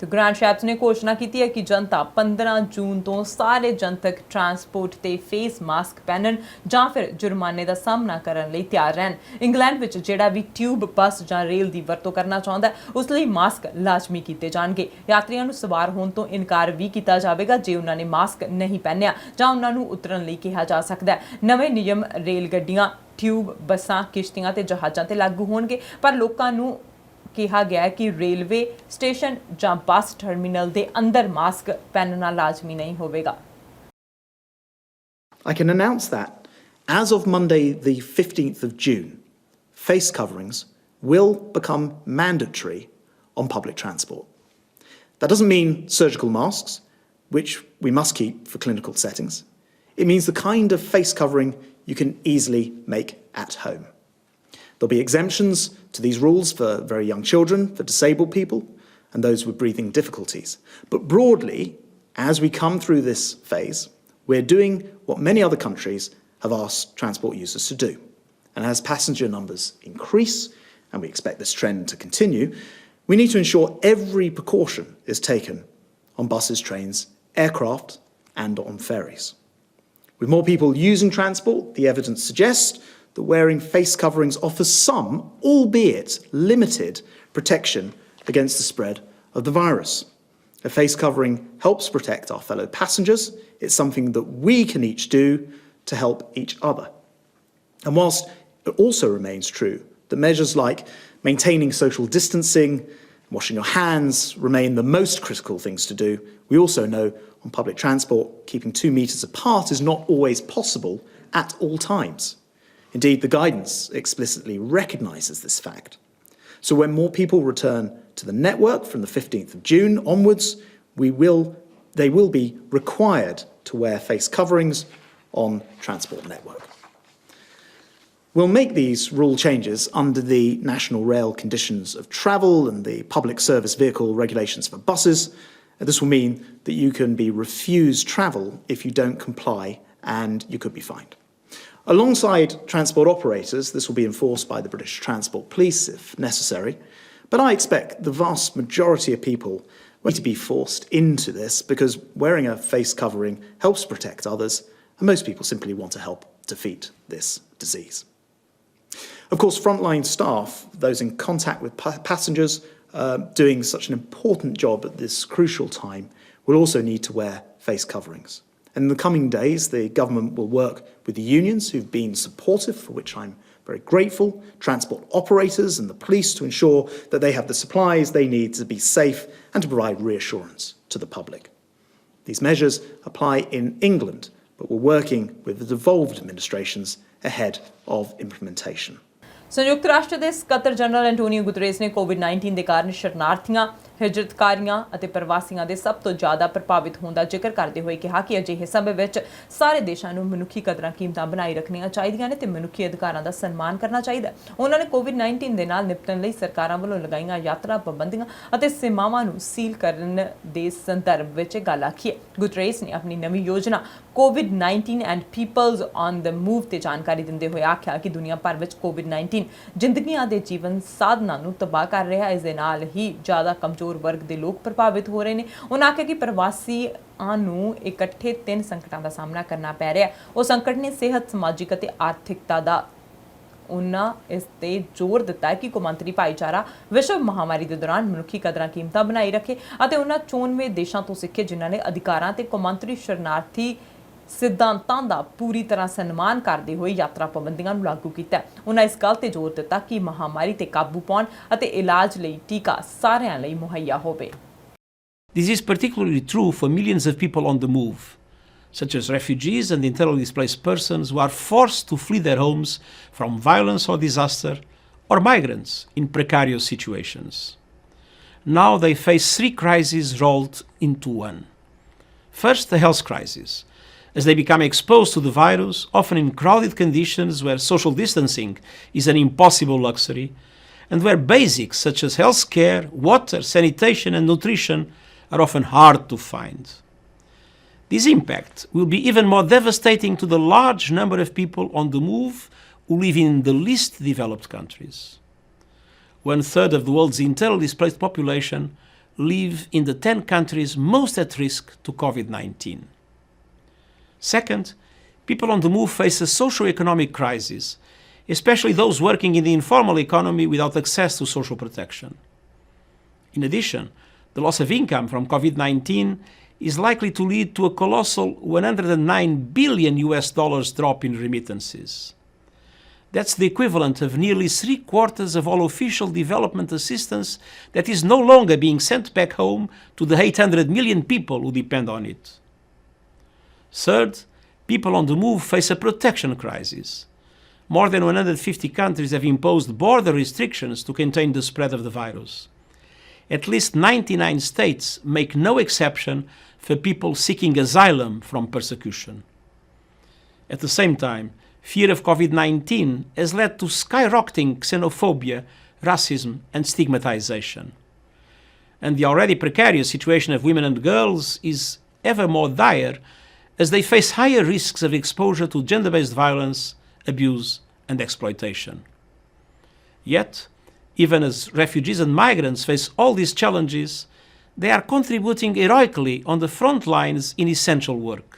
ਤੇ ਗ੍ਰੈਂਡ ਸ਼ੈਪਸ ਨੇ ਘੋਸ਼ਣਾ ਕੀਤੀ ਹੈ ਕਿ ਜਨਤਾ 15 ਜੂਨ ਤੋਂ ਸਾਰੇ ਜਨਤਕ ਟਰਾਂਸਪੋਰਟ ਤੇ ਫੇਸ ਮਾਸਕ ਪਹਿਨਣ ਜਾਂ ਫਿਰ ਜੁਰਮਾਨੇ ਦਾ ਸਾਹਮਣਾ ਕਰਨ ਲਈ ਤਿਆਰ ਰਹਿਣ। ਇੰਗਲੈਂਡ ਵਿੱਚ ਜਿਹੜਾ ਵੀ ਟਿਊਬ, ਬੱਸ ਜਾਂ ਰੇਲ ਦੀ ਵਰਤੋਂ ਕਰਨਾ ਚਾਹੁੰਦਾ ਉਸ ਲਈ ਮਾਸਕ ਲਾਜ਼ਮੀ ਕੀਤੇ ਜਾਣਗੇ। ਯਾਤਰੀਆਂ ਨੂੰ ਸਵਾਰ ਹੋਣ ਤੋਂ ਇਨਕਾਰ ਵੀ ਕੀਤਾ ਜਾਵੇਗਾ ਜੇ ਉਹਨਾਂ ਨੇ ਮਾਸਕ ਨਹੀਂ ਪਹਿਨਿਆ ਜਾਂ ਉਹਨਾਂ ਨੂੰ ਉਤਰਨ ਲਈ ਕਿਹਾ ਜਾ ਸਕਦਾ ਹੈ। ਨਵੇਂ ਨਿਯਮ ਰੇਲ ਗੱਡੀਆਂ, ਟਿਊਬ ਬੱਸਾਂ, ਕਿਸ਼ਤੀਆਂ ਤੇ ਜਹਾਜ਼ਾਂ ਤੇ ਲਾਗੂ ਹੋਣਗੇ, ਪਰ ਲੋਕਾਂ ਨੂੰ ਕਿਹਾ ਗਿਆ ਕਿ ਰੇਲਵੇ ਸਟੇਸ਼ਨ ਜਾਂ ਬੱਸ ਟਰਮੀਨਲ ਦੇ ਅੰਦਰ ਮਾਸਕ ਪਹਿਨਣਾ ਲਾਜ਼ਮੀ ਨਹੀਂ ਹੋਵੇਗਾ। I can announce that as of Monday the 15th of June, face coverings will become mandatory on public transport. That doesn't mean surgical masks, which we must keep for clinical settings. It means the kind of face covering you can easily make at home. There'll be exemptions to these rules for very young children, for disabled people, and those with breathing difficulties. But broadly, as we come through this phase, we're doing what many other countries have asked transport users to do. And as passenger numbers increase, and we expect this trend to continue, we need to ensure every precaution is taken on buses, trains, aircraft, and on ferries. With more people using transport, the evidence suggests that wearing face coverings offers some, albeit limited, protection against the spread of the virus. A face covering helps protect our fellow passengers. It's something that we can each do to help each other. And whilst it also remains true that measures like maintaining social distancing, washing your hands remain the most critical things to do, we also know on public transport keeping 2 metres apart is not always possible at all times. Indeed, the guidance explicitly recognises this fact. So when more people return to the network from the 15th of June onwards, they will be required to wear face coverings on transport network. We'll make these rule changes under the National Rail Conditions of Travel and the Public Service Vehicle Regulations for buses. This will mean that you can be refused travel if you don't comply, and you could be fined. Alongside transport operators, this will be enforced by the British Transport Police if necessary, but I expect the vast majority of people will need to be forced into this because wearing a face covering helps protect others, and most people simply want to help defeat this disease. Of course, frontline staff, those in contact with passengers, doing such an important job at this crucial time, will also need to wear face coverings. And in the coming days, the government will work with the unions who've been supportive, for which I'm very grateful, transport operators and the police to ensure that they have the supplies they need to be safe and to provide reassurance to the public. These measures apply in England, but we're working with the devolved administrations ahead of implementation. ਸੰਯੁਕਤ ਰਾਸ਼ਟਰ ਦੇ ਸਕੱਤਰ general Antonio Guterres ਨੇ ਕੋਵਿਡ-19 ਦੇ ਕਾਰਨ ਸ਼ਰਨਾਰਥੀਆਂ, ਹਿਜਰਤਕਾਰੀਆਂ ਅਤੇ ਪ੍ਰਵਾਸੀਆਂ ਦੇ ਸਭ ਤੋਂ ਜ਼ਿਆਦਾ ਪ੍ਰਭਾਵਿਤ ਹੋਣ ਦਾ ਜ਼ਿਕਰ ਕਰਦੇ ਹੋਏ ਕਿਹਾ ਕਿ ਅਜਿਹੇ ਸਮੇਂ ਵਿੱਚ ਸਾਰੇ ਦੇਸ਼ਾਂ ਨੂੰ ਮਨੁੱਖੀ ਕਦਰਾਂ ਕੀਮਤਾਂ ਬਣਾਈ ਰੱਖਣੀਆਂ ਚਾਹੀਦੀਆਂ ਨੇ ਤੇ ਮਨੁੱਖੀ ਅਧਿਕਾਰਾਂ ਦਾ ਸਨਮਾਨ ਕਰਨਾ ਚਾਹੀਦਾ। ਉਹਨਾਂ ਨੇ ਕੋਵਿਡ-19 ਦੇ ਨਾਲ ਨਿਪਟਣ ਲਈ ਸਰਕਾਰਾਂ ਵੱਲੋਂ ਲਗਾਈਆਂ ਯਾਤਰਾ ਪਾਬੰਦੀਆਂ ਅਤੇ ਸੀਮਾਵਾਂ ਨੂੰ ਸੀਲ ਕਰਨ ਦੇ ਸੰਦਰਭ ਵਿੱਚ ਗੱਲ ਆਖੀ ਹੈ। ਗੁਤਰੇਸ ਨੇ ਆਪਣੀ ਨਵੀਂ ਯੋਜਨਾ COVID-19 and peoples on the move ਤੇ ਜਾਣਕਾਰੀ ਦਿੰਦੇ ਹੋਏ ਆਖਿਆ ਕਿ ਦੁਨੀਆ ਭਰ ਵਿੱਚ COVID-19 ਜ਼ਿੰਦਗੀਆਂ ਦੇ ਜੀਵਨ ਸਾਧਨਾਂ ਨੂੰ ਤਬਾਹ ਕਰ ਰਿਹਾ ਹੈ। ਇਸ ਦੇ ਨਾਲ ਹੀ ਜ਼ਿਆਦਾ ਕਮਜ਼ੋਰ ਵਰਗ ਦੇ ਲੋਕ ਪ੍ਰਭਾਵਿਤ ਹੋ ਰਹੇ ਨੇ। ਉਹਨਾਂ ਆਖਿਆ ਕਿ ਪ੍ਰਵਾਸੀਆਂ ਨੂੰ ਇਕੱਠੇ 3 ਸੰਕਟਾਂ ਦਾ ਸਾਹਮਣਾ ਕਰਨਾ ਪੈ ਰਿਹਾ। ਉਹ ਸੰਕਟ ਨੇ ਸਿਹਤ, ਸਮਾਜਿਕ ਅਤੇ ਆਰਥਿਕਤਾ ਦਾ। ਉਹਨਾਂ ਇਸ ਤੇ ਜ਼ੋਰ ਦਿੱਤਾ ਕਿ ਕੌਮਾਂਤਰੀ ਭਾਈਚਾਰਾ ਵਿਸ਼ਵ ਮਹਾਮਾਰੀ ਦੇ ਦੌਰਾਨ ਮਨੁੱਖੀ ਕਦਰਾਂ ਕੀਮਤਾਂ ਬਣਾਈ ਰੱਖੇ ਅਤੇ ਉਹਨਾਂ 94 ਦੇਸ਼ਾਂ ਤੋਂ ਸਿੱਖੇ ਜਿਨ੍ਹਾਂ ਨੇ ਅਧਿਕਾਰਾਂ ਤੇ ਕੌਮਾਂਤਰੀ ਸ਼ਰਨਾਰਥੀ ਸਿਧਾਂਤਾਂ ਦਾ ਪੂਰੀ ਤਰ੍ਹਾਂ ਸਨਮਾਨ ਕਰਦੇ ਹੋਏ ਯਾਤਰਾ ਪਾਬੰਦੀਆਂ ਨੂੰ ਲਾਗੂ ਕੀਤਾ। ਉਹਨਾਂ ਇਸ ਗੱਲ ਤੇ ਜ਼ੋਰ ਦਿੱਤਾ ਕਿ ਮਹਾਮਾਰੀ ਤੇ ਕਾਬੂ ਪਾਉਣ ਅਤੇ ਇਲਾਜ ਲਈ ਟੀਕਾ ਸਾਰਿਆਂ ਲਈ ਮੁਹੱਈਆ ਹੋਵੇ। This is particularly true for millions of people on the move, such as refugees and internally displaced persons who are forced to flee their homes from violence or disaster, or migrants in precarious situations. Now they face 3 crises rolled into one. First, the health crisis, as they become exposed to the virus, often in crowded conditions where social distancing is an impossible luxury, and where basics such as health care, water, sanitation and nutrition are often hard to find. This impact will be even more devastating to the large number of people on the move who live in the least developed countries. 1/3 of the world's internally displaced population live in the 10 countries most at risk to COVID-19. Second, people on the move face a socio-economic crisis, especially those working in the informal economy without access to social protection. In addition, the loss of income from COVID-19 is likely to lead to a colossal $109 billion drop in remittances. That's the equivalent of nearly 3/4 of all official development assistance that is no longer being sent back home to the 800 million people who depend on it. Third, people on the move face a protection crisis. More than 150 countries have imposed border restrictions to contain the spread of the virus. At least 99 states make no exception for people seeking asylum from persecution. At the same time, fear of COVID-19 has led to skyrocketing xenophobia, racism, and stigmatization. And the already precarious situation of women and girls is ever more dire as they face higher risks of exposure to gender-based violence, abuse, and exploitation. Yet, even as refugees and migrants face all these challenges, they are contributing heroically on the front lines in essential work.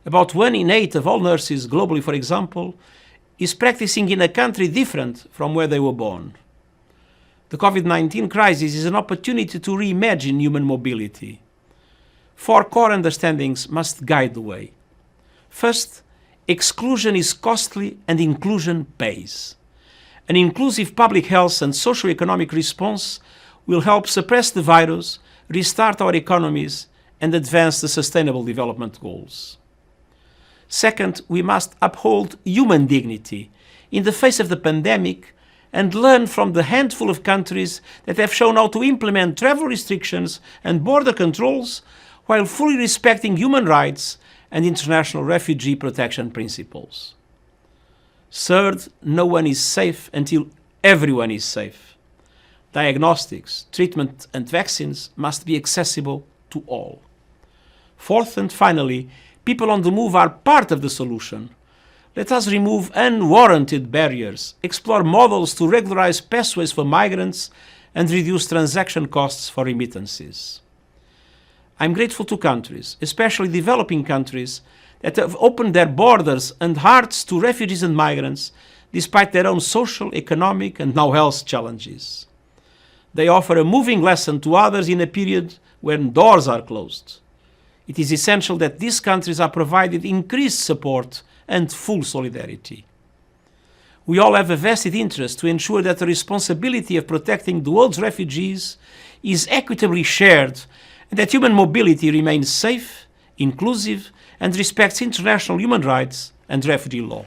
About 1 in 8 of all nurses globally, for example, is practicing in a country different from where they were born. The COVID-19 crisis is an opportunity to reimagine human mobility. 4 core understandings must guide the way. First, exclusion is costly and inclusion pays. An inclusive public health and socio-economic response will help suppress the virus, restart our economies, and advance the Sustainable Development Goals. Second, we must uphold human dignity in the face of the pandemic and learn from the handful of countries that have shown how to implement travel restrictions and border controls while fully respecting human rights and international refugee protection principles. Third, no one is safe until everyone is safe. Diagnostics, treatment, and vaccines must be accessible to all. Fourth and finally, people on the move are part of the solution. Let us remove unwarranted barriers, explore models to regularize pathways for migrants, and reduce transaction costs for remittances. I'm grateful to countries, especially developing countries, that have opened their borders and hearts to refugees and migrants despite their own social, economic, and now health challenges. They offer a moving lesson to others in a period when doors are closed. It is essential that these countries are provided increased support and full solidarity. We all have a vested interest to ensure that the responsibility of protecting the world's refugees is equitably shared and that human mobility remains safe, inclusive, and respects international human rights and refugee law.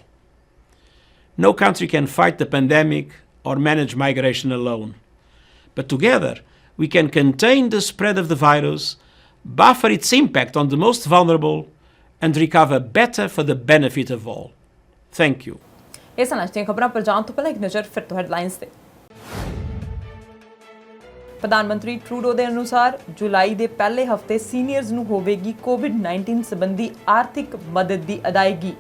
No country can fight the pandemic or manage migration alone. But together, we can contain the spread of the virus, buffer its impact on the most vulnerable, and recover better for the benefit of all. Thank you. ਇਸ ਨਾਲ ਦੀਆਂ ਖਬਰਾਂ ਪਰ ਜਾਣ ਤੋਂ ਪਹਿਲਾਂ ਇੱਕ ਨਜ਼ਰ ਫਿਰ ਤੋਂ ਹੈਡਲਾਈਨਸ ਤੇ। ਪ੍ਰਧਾਨ ਮੰਤਰੀ ਟਰੂਡੋ ਦੇ ਅਨੁਸਾਰ ਜੁਲਾਈ ਦੇ ਪਹਿਲੇ ਹਫਤੇ ਸੀਨੀਅਰਜ਼ ਨੂੰ ਹੋਵੇਗੀ COVID-19 ਸੰਬੰਧੀ ਆਰਥਿਕ ਮਦਦ ਦੀ ਅਦਾਇਗੀ।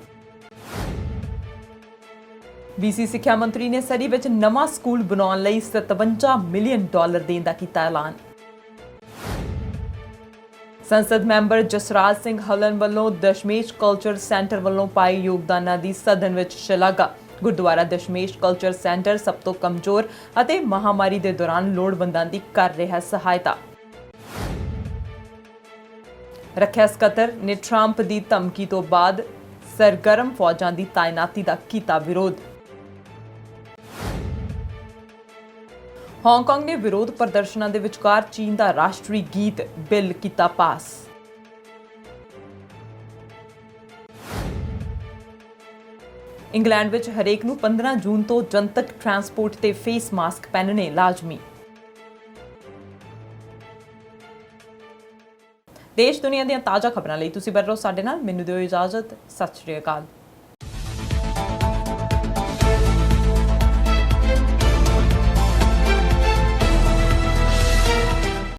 BC ਸਿੱਖਿਆ ਮੰਤਰੀ ਨੇ ਸਰੀ ਵਿੱਚ ਨਵਾਂ ਸਕੂਲ ਬਣਾਉਣ ਲਈ $57 ਮਿਲੀਅਨ ਦੇਣ ਦਾ ਕੀਤਾ ਐਲਾਨ। ਸੰਸਦ ਮੈਂਬਰ ਜਸਰਾਜ ਸਿੰਘ ਹਲਨ ਵੱਲੋਂ ਦਸ਼ਮੇਸ਼ ਕਲਚਰ ਸੈਂਟਰ ਵੱਲੋਂ ਪਾਏ ਯੋਗਦਾਨਾਂ ਦੀ ਸਦਨ ਵਿੱਚ ਸ਼ਲਾਘਾ। ਗੁਰਦੁਆਰਾ ਦਸ਼ਮੇਸ਼ ਕਲਚਰ ਸੈਂਟਰ ਸਭ ਤੋਂ ਕਮਜ਼ੋਰ ਅਤੇ ਮਹਾਮਾਰੀ ਦੇ ਦੌਰਾਨ ਲੋੜਵੰਦਾਂ ਦੀ ਕਰ ਰਿਹਾ ਸਹਾਇਤਾ। ਰੱਖਿਆ ਸਕੱਤਰ ਨੇ ਟਰੰਪ ਦੀ ਧਮਕੀ ਤੋਂ ਬਾਅਦ ਸਰਗਰਮ ਫੌਜਾਂ ਦੀ ਤਾਇਨਾਤੀ ਦਾ ਕੀਤਾ ਵਿਰੋਧ। ਹਾਂਗਕਾਂਗ ਨੇ ਵਿਰੋਧ ਪ੍ਰਦਰਸ਼ਨਾਂ ਦੇ ਵਿਚਕਾਰ ਚੀਨ ਦਾ ਰਾਸ਼ਟਰੀ ਗੀਤ ਬਿੱਲ ਕੀਤਾ ਪਾਸ। ਇੰਗਲੈਂਡ ਵਿੱਚ ਹਰੇਕ ਨੂੰ 15 ਜੂਨ ਤੋਂ ਜਨਤਕ ਟਰਾਂਸਪੋਰਟ ਤੇ ਫੇਸ ਮਾਸਕ ਪਹਿਨਣੇ ਲਾਜ਼ਮੀ। ਦੇਸ਼ ਦੁਨੀਆ ਦੀਆਂ ਤਾਜ਼ਾ ਖਬਰਾਂ ਲਈ ਤੁਸੀਂ ਬਣੇ ਰਹੋ ਸਾਡੇ ਨਾਲ। ਮੈਨੂੰ ਦਿਓ ਇਜਾਜ਼ਤ। ਸਤਿ ਸ਼੍ਰੀ ਅਕਾਲ।